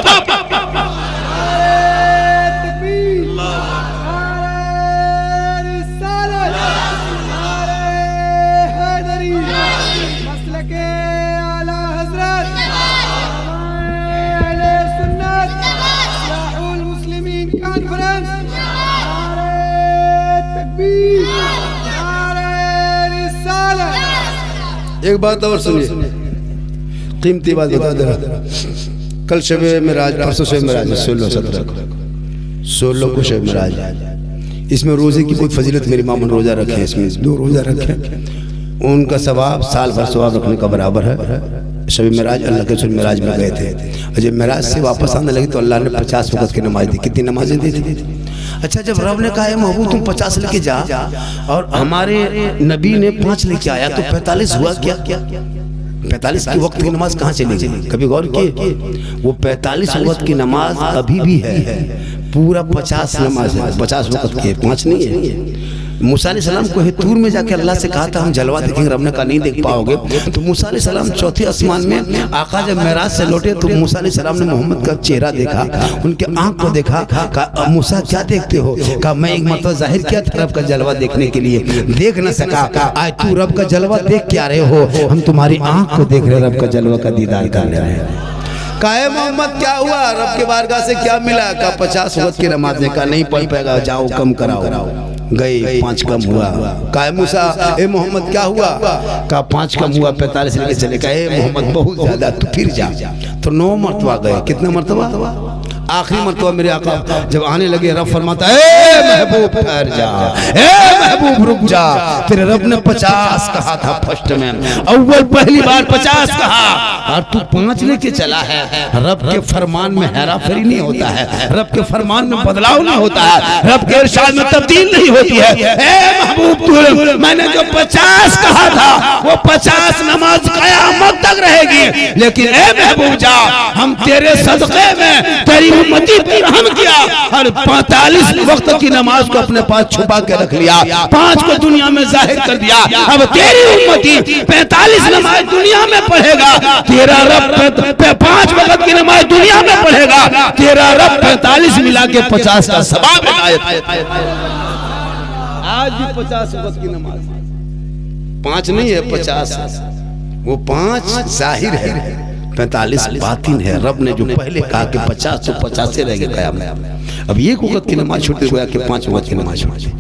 एक बात और सुनिए, कीमती बात बता दे रहा। कल शबे मिराज, परसों शबे मिराज, 16 को शबे मिराज। इसमें रोजे की कोई फजीलत मेरी मामन रोजा रखे, इसमें 2 रोजा रखे, उनका सवाब साल भर सवाब रखने का बराबर है। शबे मिराज अल्लाह के रसूल मिराज में गए थे, और जब मिराज से वापस आने लगे तो अल्लाह ने 50 वक्त की नमाज दी। कितनी नमाजें दी थी? अच्छा, जब रब ने कहा महबूब तुम 50 लेके जा, और हमारे नबी ने 5 लेके आया, तो 45 हुआ क्या? 45 की वक्त की नमाज कहाँ चली गई? कभी गौर किए? वो 45 वक्त की नमाज अभी भी है, पूरा 50 नमाज है, 50 वक्त की, 5 नहीं है। मूसा अलैहिस्सलाम को तूर में जाके अल्लाह से कहा था हम जलवा देखेंगे, रब ने कहा नहीं देख पाओगे। तो मूसा अलैहिस्सलाम चौथे आसमान में, आका जब मेराज से लौटे तो मूसा अलैहिस्सलाम ने मोहम्मद का चेहरा देखा, उनके आंख को देखा, कहा मूसा क्या देखते हो? कहा मैं एक मतलब जाहिर किया था रब का जलवा देखने के लिए, देख न सका। आज तू रब का जलवा देख क्या रहे हो? हम तुम्हारी आंख को देख रहे, रब का जलवा का दीदार कर रहे हैं। काहे मोहम्मद क्या हुआ? रब के बारगाह से क्या मिला? का 50 वक्त की नमाज ने कहा नहीं पढ़ पाएगा, जाओ कम कराओ। गए 5 कम हुआ। काहे मूसा, ए मोहम्मद क्या हुआ? का 5 कम हुआ, 45 लेके चले। कहा ए मोहम्मद बहुत ज्यादा, तू फिर जा। तो 9 मरतबा गए। कितना मरतबा? आखिरी मरतबा मेरे आका जब आने लगे, रब फरमाता ए महबूब ठहर जा, ए महबूब रुक जा। फिर रब ने 50 कहा था फर्स्ट में, अव्वल पहली बार 50 कहा, और तू 5 लेके चला है। रब के फरमान में हेरा फेरी नहीं होता है, रब के फरमान में बदलाव नहीं होता है, रब के इरशाद में तब्दील नहीं होती है। ए महबूब तू, मैंने जो 50 कहा था वो 50 नमाज क़यामत तक रहेगी, लेकिन ए महबूब जा, हम तेरे सदक़े में तेरी उम्मती पे रहम किया और 45 वक्त की नमाज को अपने पास छुपा के रख लिया, 5 को दुनिया में जाहिर कर दिया। अब तेरी उम्मती 45 नमाज दुनिया में पढ़ेगा, तेरा रब 5 वक्त की नमाज दुनिया में पढ़ेगा, तेरा रब 45 मिला के 50 का सवाब इनायत। आज भी 50 वक्त की नमाज 5 नहीं है, 50। वो 5 जाहिर है, 45 बातिन है। रब ने जो पहले कहा कि 50 तो 50 से रह गए क़यामत। अब 1 वक्त की नमाज छूट गया कि 5 वक्त की नमाज छूट गई।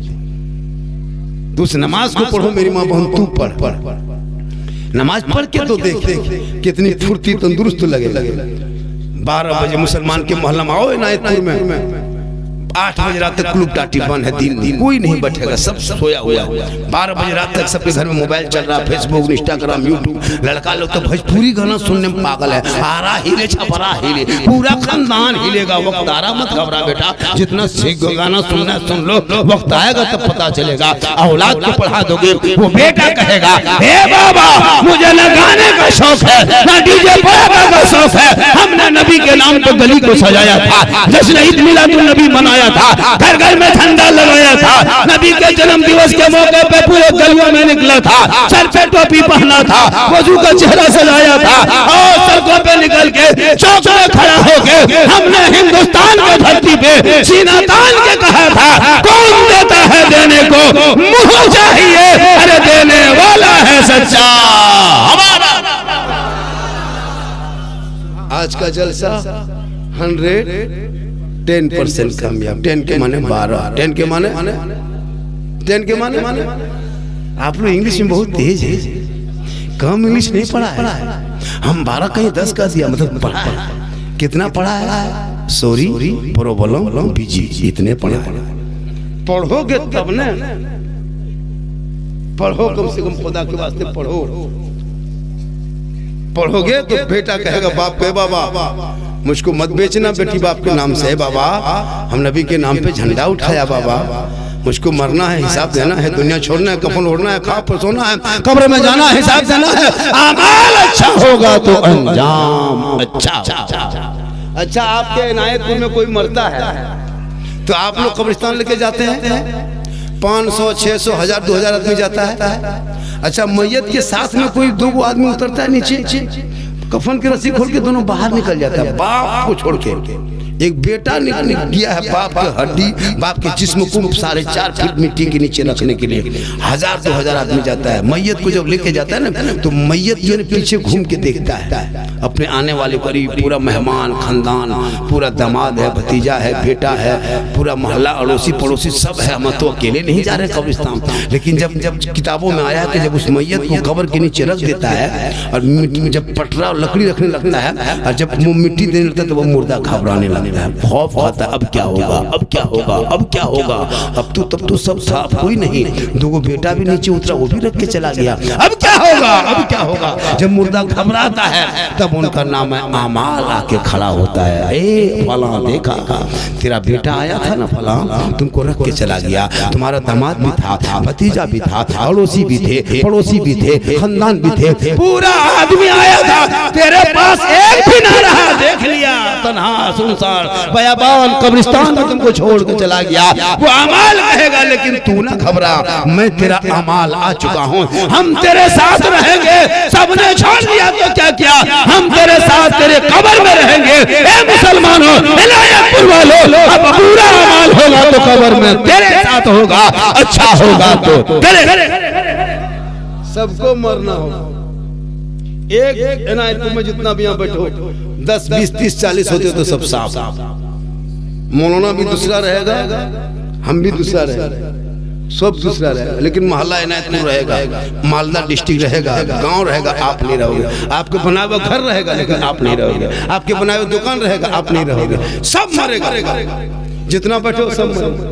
तो उस नमाज को पढ़ो मेरी माँ बहन, तू पढ़। नमाज पढ़ के तो देख कितनी फुर्ती तंदुरुस्त लगे। 12 बजे मुसलमान के मोहल्ला में आओ इनायतपुर में, 8 बजे रात तक क्लूब टाटी बंद है, दिन कोई नहीं बैठेगा, सब सोया हुआ है। 12 बजे रात तक सबके घर में मोबाइल चल रहा है, फेसबुक, इंस्टाग्राम, यूट्यूब। लड़का लोग तो भोजपुरी गाना सुनने में पागल है। आरा हिले छपरा हिले, पूरा खानदान हिलेगा। वक्त आ रहा, मत घबरा बेटा, जितना सीख गाना सुनना सुन लो, वक्त आएगा तब पता चलेगा। औलाद को पढ़ा दोगे, वो बेटा कहेगा हे बाबा मुझे न गाने का शौक है, न डीजे पड़ाका का शौक है। हमने नबी के नाम पर गली को सजाया था, जश्न ईद मिलादुन नबी मनाया था, घर घर में झंडा लगाया था। नबी के जन्म दिवस के मौके पे पूरे गलियों में निकला था, सर पे टोपी पहना था, वजू का चेहरा सजाया था, और सड़कों पे निकल के चौक में खड़ा होके हमने हिंदुस्तान की धरती पे सीना तान के कहा था, कौन देता है देने को मुंह चाहिए, अरे देने वाला है सच्चा हमारा। आज का जलसा 110% कामयाब। 10 के माने 12, 10 के माने 10 के माने आप लोग इंग्लिश में बहुत तेज है, कम इंग्लिश नहीं पढ़ा है। हम 12 कहीं 10 का दिया, मतलब पढ़ा है। कितना पढ़ा है? सॉरी, प्रोबलम, बीजी, इतने पढ़ा है। पढ़ोगे तब ना, पढ़ो, कम से कम खुदा के वास्ते पढ़ो। पढ़ोगे तो बेटा कहेगा बाप के बाबा मुझको मत बेचना, बेटी बाप के नाम से है बाबा, हम नबी के नाम पे झंडा उठाया बाबा, मुझको मरना है, हिसाब देना है, दुनिया छोड़ना है, कफन ओढ़ना है, खा सोना है, कब्र में जाना है, हिसाब देना है। अमाल अच्छा होगा तो अंजाम अच्छा। अच्छा, आपके इनायतपुर में कोई मरता है तो आप लोग कब्रिस्तान लेके जाते हैं, 500, 600, 1000, 2000 आदमी जाता है। अच्छा, मैयत के साथ में कोई 2 आदमी उतरता है नीचे, कफन की रस्सी खोल के दोनों बाहर निकल जाता है, बाप को छोड़ के। एक बेटा निकल गया है, बाप के हड्डी, बाप के जिस्म को 4.5 फीट मिट्टी के नीचे रखने के लिए 1000, 2000 आदमी जाता है। मैयत को जब लेके जाता है ना, तो मैयत जो पीछे घूम के देखता है अपने आने वाले करीब, पूरा मेहमान खानदान, पूरा दामाद है, भतीजा है, बेटा है, पूरा मोहल्ला, अड़ोसी पड़ोसी सब है। हम तो अकेले नहीं जा रहे कब्रिस्तान। लेकिन जब किताबों में आया कि जब उस मैयत को कब्र के नीचे रख देता है और जब पटरा और लकड़ी रखने लगता है और जब मिट्टी देने लगता है, तो वो मुर्दा घबराने लगता है, खौफ खाता है, अब क्या होगा, अब क्या होगा, अब क्या होगा। अब तो सब साफ, कोई नहीं, 2 बेटा भी नीचे उतरा, वो भी रख के चला गया, अब क्या होगा, अब क्या होगा। जब मुर्दा घबराता है तब उनका नाम है आमाल आके खड़ा होता है, ए फला देखा तेरा बेटा आया था ना फला, तुमको रख के चला गया, तुम्हारा दामाद भी था, भतीजा भी था, अड़ोसी भी थे, पड़ोसी भी थे, खानदान भी थे, पूरा आदमी आया था, तेरे पास एक भी ना रहा, देख लिया तन्हा सुनसान बयाबान कब्रिस्तान में तुमको छोड़ के चला गया। वो अमाल कहेगा, लेकिन तू ना घबरा, मैं तेरा अमाल आ चुका हूँ, हम तेरे साथ रहेंगे। सबने छोड़ दिया तो क्या किया, हम तेरे साथ तेरे कब्र में रहेंगे। ए मुसलमानों, इनायतपुर वालों, अब पूरा अमाल होगा तो कब्र में तेरे साथ होगा, अच्छा होगा तो तेरे। सबको मरना होगा। एक इनायतपुर में जितना भी यहाँ बैठो, 10, 20, 30, 40 होते तो सब साफ। मौलाना भी दूसरा रहेगा, हम भी दूसरा रहेगा, सब दूसरा रहेगा, लेकिन मोहल्ला इनायतपुर रहेगा, मालदा डिस्ट्रिक्ट रहेगा, गांव रहेगा, आप नहीं रहोगे। आपके बनाए हुआ घर रहेगा, लेकिन आप नहीं रहोगे। आपके बनाए हुए दुकान रहेगा, आप नहीं रहोगे। सब मरेगा, जितना बैठो सब मरेगा।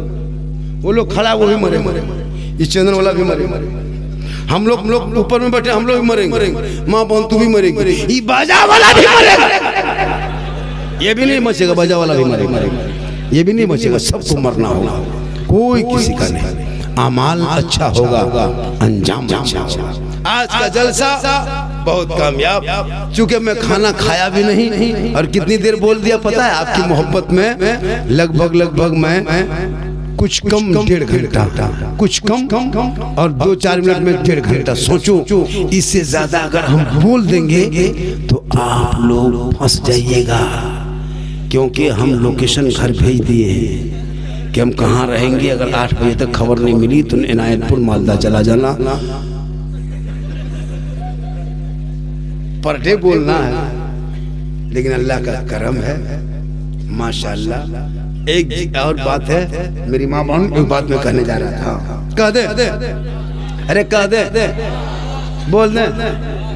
वो लोग खड़ा वो भी मरेगा, ये चैनल वाला भी मरेगा, हम लोग ऊपर में बैठे हम लोग भी मरेंगे, माँ बहन तू भी मरेगी, ये बाजा वाला भी मरेगा, ये भी नहीं बचेगा, बाजा वाला भी मरेगा, ये भी नहीं बचेगा, सबको मरना होगा, कोई किसी का नहीं। अमाल अच्छा होगा, अंजाम अच्छा होगा। आज का जलसा बहुत कामयाब, चूंकि मैं खाना खाया भी नहीं और कितनी देर बोल दिया पता है, आपकी मोहब्बत में लगभग मैं कुछ कम 1.5 घंटा, कुछ कम और 2-4 मिनट में 1.5 घंटा। सोचो, इससे ज्यादा अगर हम बोल देंगे तो आप लोग फंस जाइएगा, क्योंकि हम लोकेशन घर भेज दिए हैं कि हम कहाँ रहेंगे। अगर 8 बजे तक खबर नहीं मिली तो इनायतपुर मालदा चला जाना, पर डे बोलना है, लेकिन अल्लाह का करम है माशाअल्लाह। एक और बात है, मेरी माँ बहन एक बात में कहने जा रहा था, कह दे, अरे कह दे, बोल दे,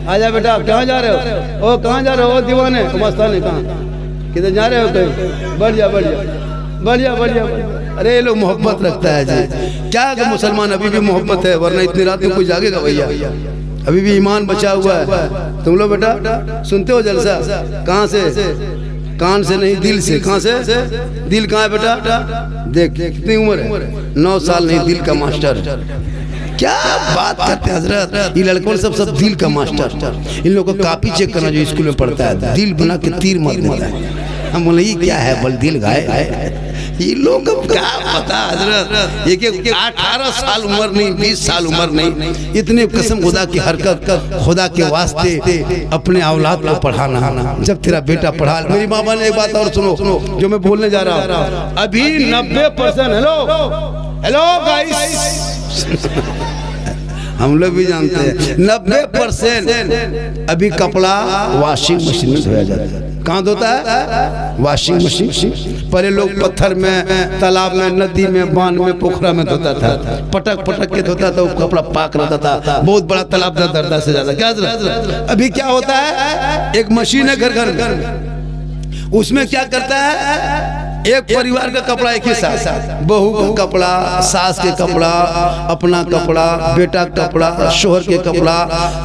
आजा बेटा, आप कहाँ जा रहे हो? ओ कहाँ जा रहे हो? दीवाने मस्तानी, कहाँ किधर जा रहे हो? कहीं बढ़ जा, बढ़िया बढ़िया। अरे ये लोग मोहब्बत रखता है जी। क्या अगर मुसलमान अभी भी मोहब्बत है, वरना इतनी रात में कोई जागेगा भैया? अभी भी ईमान बचा हुआ है। तुम लोग बेटा सुनते हो जलसा? कहाँ से? कान से नहीं, दिल से। कहाँ से? दिल कहाँ है बेटा? देख कितनी उम्र है? 9 साल नहीं, दिल का मास्टर। क्या बात करते हैं हजरत, ये लड़कों सब दिल का मास्टर। इन लोगों को कापी चेक करना जो स्कूल में पढ़ता है, दिल बना के तीर मार देता है। हम बोले ये क्या है? बोल दिल गाय। ये लोग क्या पता हजरत, ये 18 साल उम्र नहीं, 20 साल उम्र नहीं, इतने कसम खुदा की हरकत कर, खुदा के वास्ते अपने औलाद को पढ़ाना। जब तेरा बेटा पढ़ा, मेरी मामा ने एक बात और सुनो जो मैं बोलने जा रहा हूँ। अभी 90%, हेलो गाइस, हम लोग भी जानते हैं 90% अभी कपड़ा वॉशिंग मशीन में धोया जाता है। कहाँ धोता है? Washing machine. पहले लोग पत्थर में, तालाब में, नदी में, बांध में, पोखरा में धोता था, पटक पटक के धोता था, वो कपड़ा पाक रहता था। बहुत बड़ा तालाब था, दर्दा से ज्यादा। क्या अभी क्या होता है? एक मशीन है घर घर, उसमें क्या करता है? एक परिवार का कपड़ा एक ही साथ, बहू का कपड़ा, सास के कपड़ा, अपना कपड़ा, बेटा का कपड़ा, शोहर के कपड़ा,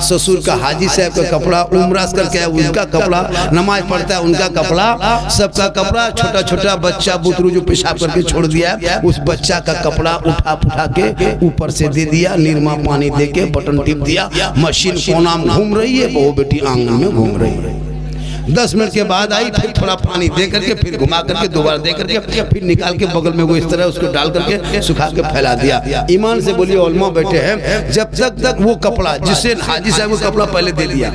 ससुर का, हाजी साहब का कपड़ा, उम्रास करके है उनका कपड़ा, नमाज पढ़ता है उनका कपड़ा, सबका कपड़ा। छोटा छोटा बच्चा बुतरू जो पेशाब करके छोड़ दिया, उस बच्चा का कपड़ा उठा के ऊपर से दे दिया, निरमा पानी दे के बटन टिप दिया, मशीन कोना में घूम रही है, बहू बेटी आंगन में घूम रही है। 10 मिनट के बाद आई, फिर थोड़ा पानी दे करके, फिर घुमा करके, दोबारा दे करके, फिर निकाल के बगल में वो इस तरह उसको डाल करके सुखा के फैला दिया। ईमान से बोलिए उलमा बैठे हैं, जब तक वो कपड़ा जिससे हाजी साहब को कपड़ा पहले दे दिया,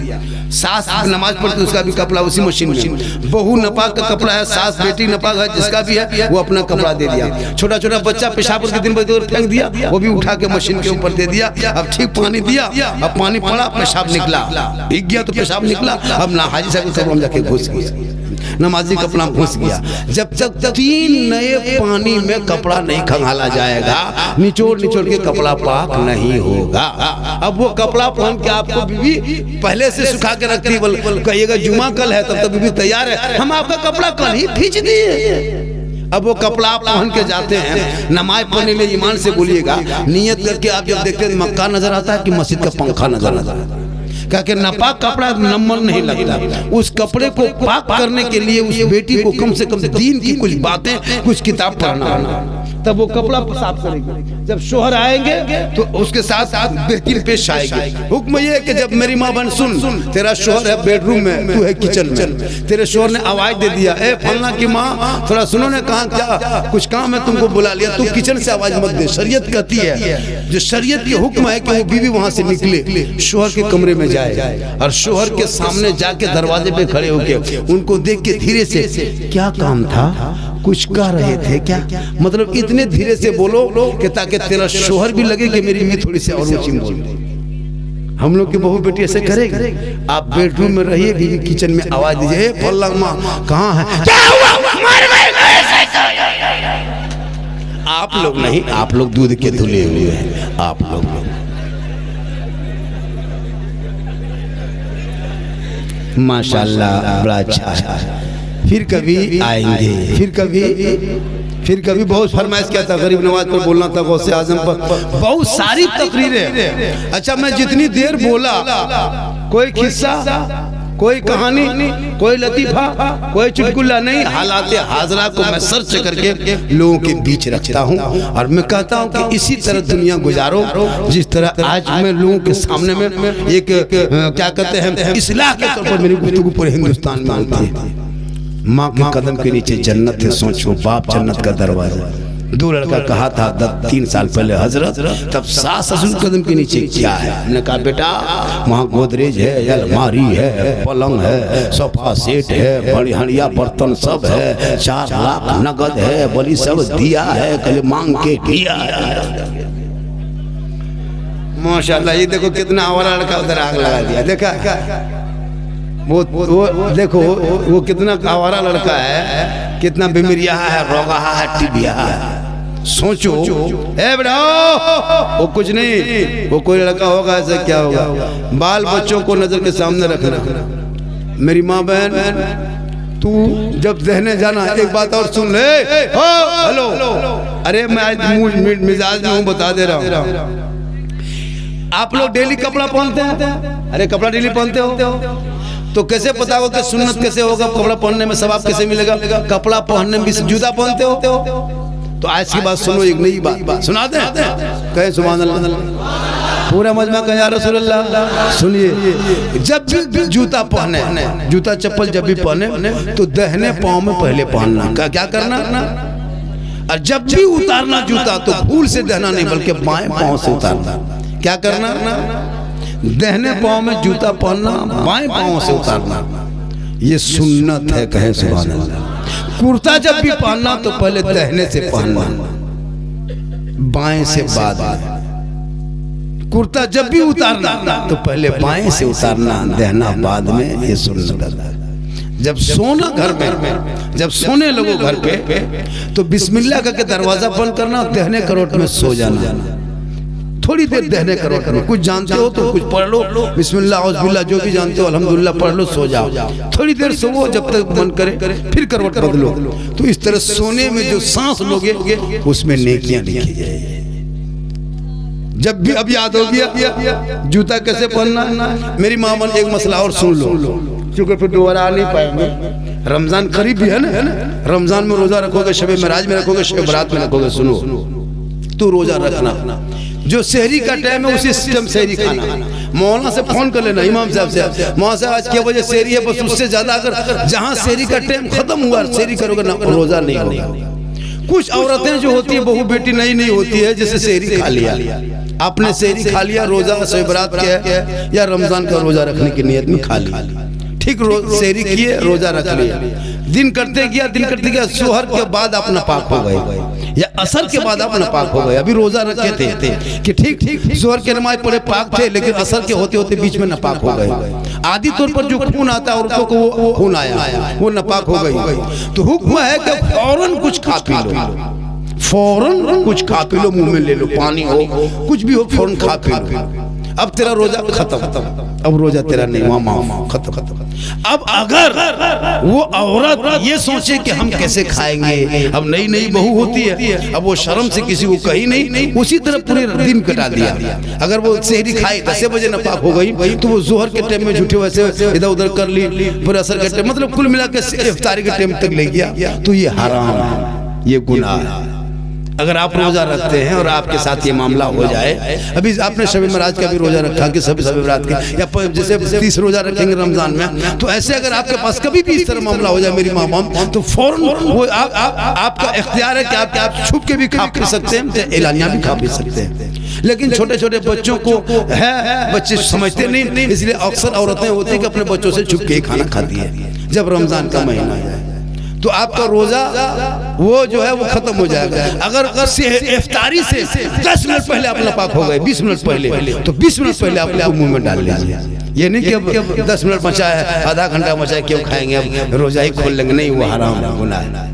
सास नमाज पढ़ती उसका भी कपड़ा उसी मशीन में, बहू नपाक का कपड़ा है, सास बेटी नपाक है जिसका भी है, वो अपना कपड़ा दे दिया। छोटा छोटा बच्चा पेशाब करके दिन भर फेंक दिया, वो भी उठा के मशीन के ऊपर दे दिया। अब ठीक पानी दिया, अब पानी पड़ा, पेशाब निकला, भीग गया तो पेशाब निकला। अब ना हाजी साहब के कपड़ा में जाके घुस गया, नमाजी कपड़ा घुस गया। जब तक 3 नए पानी में कपड़ा नहीं खंगाला जाएगा, निचोड़ निचोड़ के कपड़ा पाक नहीं होगा। अब वो कपड़ा पहन के आपको बीवी पहले से सुखा के रखती है, कहिएगा जुमा कल है, तब तक बीवी तैयार है, हम आपका कपड़ा कल ही खींच दिए। अब वो कपड़ा आप पहन के जाते हैं नमाज पढ़ने में, ईमान से बोलिएगा, नियत करके आप जब देखते हैं मक्का नजर आता है कि मस्जिद का पंखा नजर आता है। क्या कि नापाक कपड़ा नंबर नहीं लगता। उस कपड़े को पाक करने के लिए उस बेटी को कम से कम दीन की कुछ बातें, कुछ किताब पढ़ना, तब वो कपड़ा साफ करेगी। जब शोहर आएंगे तो उसके साथ बेहतरीन पेश आएगी। हुक्म ये है कि जब मेरी माँ बहन सुन, तेरा शोहर है बेडरूम में, तू है किचन में, तेरे शोहर ने आवाज दे दिया, ए फलना की माँ थोड़ा सुनो ने, कहा क्या कुछ काम है, तुमको बुला लिया, तू किचन से आवाज मत दे। शरीयत कहती है, जो शरीयत की हुक्म है कि वो बीवी वहां से निकले, शोहर के कमरे में जाए और शोहर के सामने जाके दरवाजे पे खड़े होके उनको देख के धीरे से, क्या काम था, कुछ कह रहे थे क्या, मतलब इतने धीरे से बोलो कि ताकि तेरा शोहर भी लगे कि मेरी बीवी थोड़ी सी और ऊंची बोल। हम लोग की बहू बेटी ऐसे करेगी। आप बेडरूम में रहिए, बीवी किचन में आवाज दीजिए, फल्ला माँ कहाँ है, क्या हुआ, आप लोग नहीं, आप लोग दूध के धुले हुए हैं, आप लोग माशाल्लाह बड़ा अच्छा है। फिर कभी आएंगे, फिर कभी बहुत फरमाइश किया था, गरीब नवाज पर बोलना था, गौसे आजम पर, बहुत सारी तकरीरें। अच्छा मैं जितनी देर बोला, कोई किस्सा, कोई कहानी, कोई लतीफा, कोई चुटकुला नहीं, हालात हाजरा को मैं सर्च करके लोगों के बीच रखता हूँ और मैं कहता हूँ कि इसी तरह दुनिया गुजारो जिस तरह आज मैं लोगों के सामने में एक क्या कहते हैं इस्लाह के तौर पर मेरी गुफ्तगू पूरे हिंदुस्तान में आती है। माँ के कदम के नीचे जन्नत है, सोचो बाप जन्नत का दरवाजा। 2 लड़का कहा था 3 साल पहले हजरत, तब सास ससुर कदम के नीचे क्या है, हमने कहा बेटा वहाँ गोदरेज है, अलमारी है, पलंग है, सोफा सेट है, बड़ी हड़िया बर्तन सब है, 4 लाख नगद है, बड़ी सब दिया है, कल मांग के दिया है। माशाल्लाह, ये देखो कितना आवारा लड़का उधर आग लगा दिया, देखा वो देखो वो कितना आवारा लड़का है, कितना बीमारिया है, रोगा है, टीबिया है। सोचो ए बेटा, वो कुछ नहीं, वो कोई लड़का होगा ऐसा क्या होगा। बाल बच्चों को नजर के सामने रखना। मेरी माँ बहन तू जब दहने जाना, एक बात और सुन ले। हेलो, अरे मैं आज मिजाज में हूँ, बता दे रहा हूँ। आप लोग डेली कपड़ा पहनते हैं? अरे कपड़ा डेली पहनते हो तो कैसे पता होगा कि सुन्नत कैसे होगा? कपड़ा पहनने में सवाब कैसे मिलेगा? कपड़ा पहनने में भी जूता पहनते हो। तो आज की बात सुनो, एक नई बात सुनाते हैं, कहे सुभान अल्लाह। पूरा मजमा कहे या रसूल अल्लाह। सुनिए, जब भी जूता पहने, जूता चप्पल जब भी पहने तो दाहिने पाँव में पहले पहनना। क्या करना? और जब भी उतारना जूता तो भूल से दाहिना नहीं बल्कि बाएं पाँव से उतारना। क्या करना? दाहिने पाँव में जूता पहनना, बाएं पाँव से उतारना। ये सुन्नत है, कहे सुभान अल्लाह। कुर्ता जब भी पहनना तो पहले दाहिने से पहनना, बाएं से बाद में। कुर्ता जब भी उतारना तो पहले बाएं से उतारना, दाहिना बाद में। ये सुन्नत है। जब सोना घर में, जब सोने लगो घर पे तो बिस्मिल्लाह करके दरवाजा बंद करना, दाहिने करवट में सो जाना। थोड़ी देर दाहिने करवट में, कुछ जानते हो तो कुछ पढ़ लो, बिस्मिल्लाह औज़ुबिल्लाह, जो भी जानते हो अल्हम्दुलिल्लाह पढ़ लो, सो जाओ। थोड़ी देर सोओ, जब तक मन करे फिर करवट बदलो। तो इस तरह सोने में जो सांस लोगे उसमें नेकियां लिखी जाएगी। जब भी अब याद हो गया जूता कैसे पहनना, मेरी मामन एक मसला और सुन लो, क्योंकि फिर दोबारा आ नहीं पाएंगे। रमजान करीब भी है ना, रमजान में रोजा रखोगे, शब मेराज में रखोगे, शब बरात में रखोगे। सुनो, तू रोजा रखना, जो शहरी का टाइम है उसी टाइम शहरी खाना। मौलाना से फोन कर लेना, इमाम साहब से, मौलाना साहब आज क्या बजे शहरी है, बस उससे ज्यादा अगर जहाँ शहरी का टाइम खत्म हुआ शहरी करोगे ना, रोजा नहीं होगा। कुछ औरतें जो होती है, बहू बेटी नई नहीं होती है, जैसे शहरी खा लिया, आपने शहरी खा लिया, रोजा शब बरात के या रमजान का रोजा रखने की नियत में खा लिया, ठीक, शहरी किए, रोजा रख लिया। दिन करते गया, सोहर के बाद अपना पाक हो गए या असर के बाद अपना पाक हो गए। अभी रोजा रखे थे कि ठीक सोहर के नमाज पढ़े पाक थे, लेकिन असर के होते होते बीच में नापाक हो गए। आदि तौर पर जो खून आता है औरतों को, वो खून आया, वो नापाक हो गई। तो हुक्म है कि फौरन कुछ खा पी लो, फौरन कुछ खा पी लो, मुंह में ले लो, पानी हो कुछ भी हो, फौरन खा पी लो। अब तेरा रोजा खत्म, अब रोजा तेरा नहीं, वहां खत्म। अब अगर वो औरत ये सोचे कि हम कैसे खाएंगे, अब नई बहू होती है, अब वो शर्म से किसी को कही नहीं, उसी तरह पूरे दिन कटा दिया। अगर वो सहरी खाए 10 बजे नापाक हो गई तो वो जोहर के टाइम में झूठे वैसे इधर उधर कर ली, पूरे असर के टाइम, मतलब कुल मिला के इफ्तारी के टाइम तक ले गया, तो ये हराम है, ये गुनाह है। अगर आप रोजा रखते हैं और आपके साथ ये मामला हो जाए, अभी आपने शब मेराज का भी रोजा रखा कि सब रात का, या जैसे 30 रोजा रखेंगे रमजान में, तो ऐसे अगर आपके पास कभी भी इस तरह मामला हो जाए मेरी मामा, तो फौरन वो आपका इख्तियार है कि आप छुप के भी खा पी सकते हैं, एलानिया भी खा पी सकते हैं। लेकिन छोटे छोटे बच्चों को है, बच्चे समझते नहीं, इसलिए अक्सर औरतें होती है कि अपने बच्चों से छुप के ही खाना खाती है जब रमजान का महीना आ जाए, तो आपका रोजा वो जो है वो खत्म हो जाएगा। अगर इफ्तारी से 10 मिनट पहले अपना पाक हो गए, 20 मिनट पहले, तो 20 मिनट पहले अपने आप मुंह में डाल लीजिए। ये नहीं कि अब 10 मिनट बचा है, आधा घंटा बचा है, क्यों खाएंगे, अब रोजा ही खोल लेंगे, नहीं, वो हराम है, गुनाह है।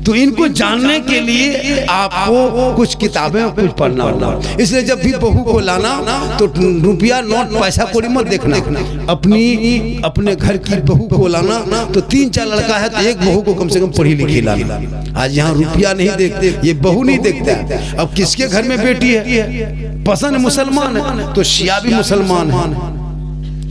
तो इनको जानने के लिए आपको कुछ किताबें कुछ पढ़ना होगा। इसलिए जब भी बहू को लाना तो रुपया नोट पैसा कोड़ी मत देखना, अपने घर की बहू को लाना तो 3-4 लड़का है तो एक बहू को कम से कम पढ़ी लिखी लाना। आज यहाँ रुपया नहीं देखते, ये बहू नहीं देखता। अब किसके घर में बेटी है, पसंद मुसलमान है तो शिया भी मुसलमान है,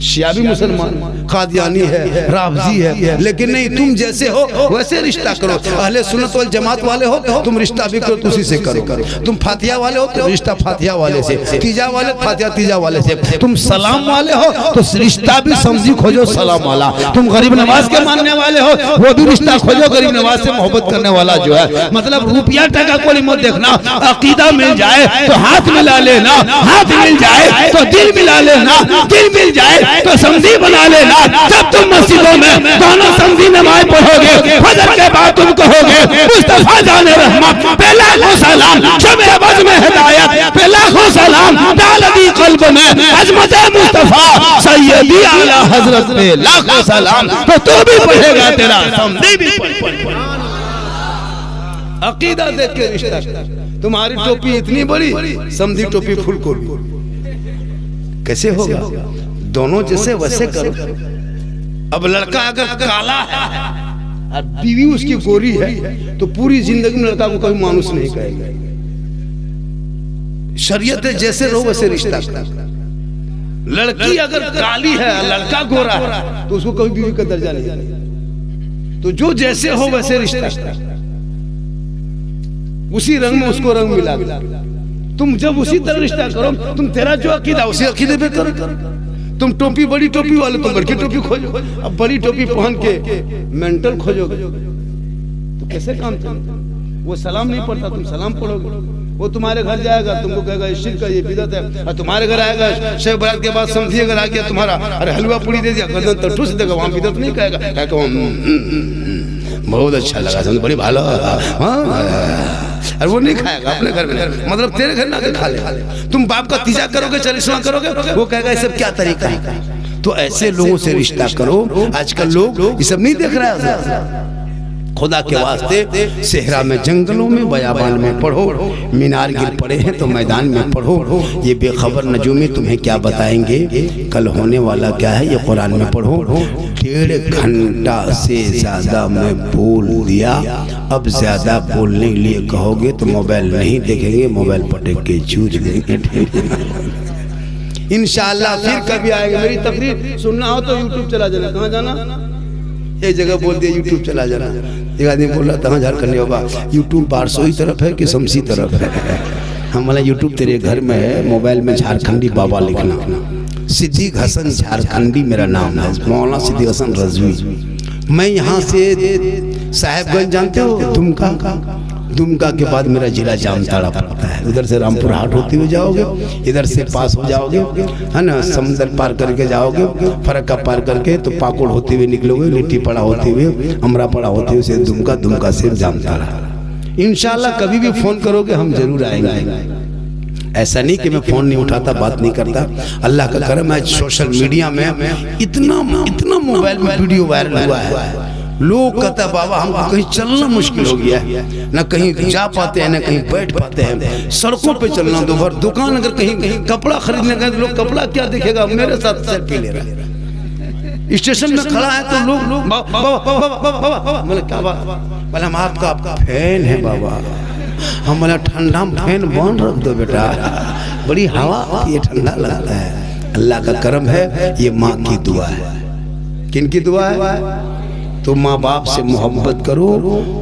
शिया भी मुसलमान, कादियानी है, राफजी है, लेकिन नहीं, तुम जैसे हो वैसे रिश्ता करो। अहले सुन्नत वल जमात वाले हो तुम रिश्ता भी करो, उसी से करो। तुम फातिहा वाले हो तो रिश्ता फातिहा वाले से, तीजा वाले फातिहा तीजा वाले से। तुम सलाम वाले हो तो रिश्ता भी समझी खोजो सलाम वाला। तुम गरीब नवाज के मानने वाले हो, वो भी रिश्ता खोजो गरीब नवाज से मोहब्बत करने वाला जो है। मतलब रुपया टका को मत देखना, अकीदा मिल जाए तो हाथ मिला लेना, हाथ मिल जाए तो दिल मिला लेना, दिल मिल जाए तो समझी बना लेना। जब तुम मस्जिदों में दोनों समझी नमाज पढ़ोगे, फजर के बाद तुम कहोगे मुस्तफा जाने रहमत पे लाखों सलाम, शब अवज में हिदायत पे लाखों सलाम, डाल दी कल्ब में अजमत मुस्तफा सैयदी आला हजरत पे लाखों सलाम, तो तू भी पढ़ेगा, तेरा समझी भी पढ़ेगा। अकीदा देख के रिश्ता। तुम्हारी टोपी इतनी बड़ी, समझी टोपी फुल को कैसे होगा? दोनों जैसे वैसे करो। अब लड़का अगर काला है, और बीवी उसकी गोरी है तो पूरी जिंदगी में लड़का को कभी मानुस नहीं कहेगा। शरीयत है जैसे रहो वैसे रिश्ता करो। लड़की अगर काली है लड़का गोरा है तो उसको कभी बीवी का दर्जा नहीं। तो जो जैसे हो वैसे रिश्ता, उसी रंग में उसको रंग मिला दो। तुम जब उसी तरह रिश्ता करो, तुम तेरा जो अकीदा उसी अकीदे पे करो। तुम टोपी बड़ी टोपी वाले तुम बड़ी टोपी खोजो, अब बड़ी टोपी पहन के मेंटल खोजोगे तो कैसे काम चलेगा? वो सलाम नहीं पढ़ता, तुम सलाम पढ़ोगे। वो तुम्हारे घर जाएगा, तुमको कहेगा इस शिर्क का ये बिदअत है, और तुम्हारे घर आएगा शब बरात के बाद समझी अगर आ गया तुम्हारा, अरे हलवा पूरी दे दिया, गर्दन तो ठूस देगा, वहां बिदअत नहीं कहेगा, बहुत अच्छा लगा, समझ बड़ी भालो, और वो नहीं खाएगा अपने घर में, मतलब तेरे घर ना के खा ले। तुम बाप का तीजा करोगे, चरिस्मा करोगे, वो कहेगा ये सब क्या तरीका है। तो ऐसे लोगों से रिश्ता करो। आजकल लोग ये सब नहीं देख रहा है। खुदा के वास्ते सेहरा में, जंगलों में, बयाबान में पढ़ो, मीनार गिर पड़े हैं तो मैदान में पढ़ो। ये बेखबर नजूमी तुम्हें क्या बताएंगे, कल होने वाला क्या है ये कुरान में पढ़ो। 1.5 घंटा से ज्यादा मैं बोल दिया, अब ज्यादा बोलने के लिए कहोगे तो मोबाइल नहीं देखेंगे, मोबाइल पटक के चूज लेंगे। इंशाअल्लाह फिर कभी आएगा। मेरी तकरीर सुनना हो तो यूट्यूब चला जाना। कहाँ जाना? एक जगह बोल दिया यूट्यूब चला जाना। एक आदमी बोल रहा था झारखंड होगा, यूट्यूब 1200 तरफ है कि शमसी तरफ है? हम बोला यूट्यूब तेरे घर में है, मोबाइल में झारखंडी बाबा लिखना। सिद्दीक हसन झारखंडी मेरा नाम है, मौलाना सिद्दीक हसन रजवी। मैं यहाँ से साहेबगंज जानते हो, दुमका के बाद मेरा जिला जामताड़ा पड़ता है। उधर से रामपुर हाट होते हुए जाओगे, इधर से पास हो जाओगे, है ना, समंदर पार करके जाओगे, फरक्का पार करके तो पाकुड़ होते हुए निकलोगे, लिट्टीपड़ा होते हुए, अमरापड़ा होते हुए दुमका से जामताड़ा। इंशाल्लाह कभी भी फोन करोगे हम जरूर आएंगे। ऐसा नहीं कि मैं फोन नहीं उठाता, बात नहीं करता। अल्लाह का करम है सोशल मीडिया में इतना मोबाइल में वीडियो वायरल हुआ है। लोग कहता बाबा हमको कहीं चलना मुश्किल हो गया है, न कहीं जा पाते हैं न कहीं बैठ पाते हैं, सड़कों पे चलना दोपहर। दुकान अगर कहीं कपड़ा खरीदने गए तो लोग कपड़ा क्या देखेगा, मेरे साथ सेल्फी ले रहा है। स्टेशन में खड़ा है तो लोग बोले क्या बात, बोले हम आपका फैन है बाबा। हम बोले ठंडा में फैन बंद रख दो बेटा, बड़ी हवा ये ठंडा लगता है। अल्लाह का करम है, ये माँ की दुआ है। किन की दुआ है? तो माँ बाप से मोहब्बत करो,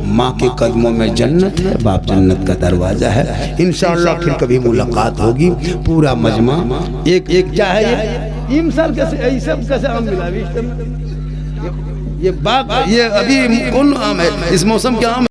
माँ के कदमों में जन्नत है, बाप जन्नत का दरवाजा है। इंशाअल्लाह फिर कभी मुलाकात होगी। पूरा मजमा एक क्या है ये इमसाल कैसे सब कैसे आम मिला ये बाप, ये अभी कौन आम है इस मौसम के आम?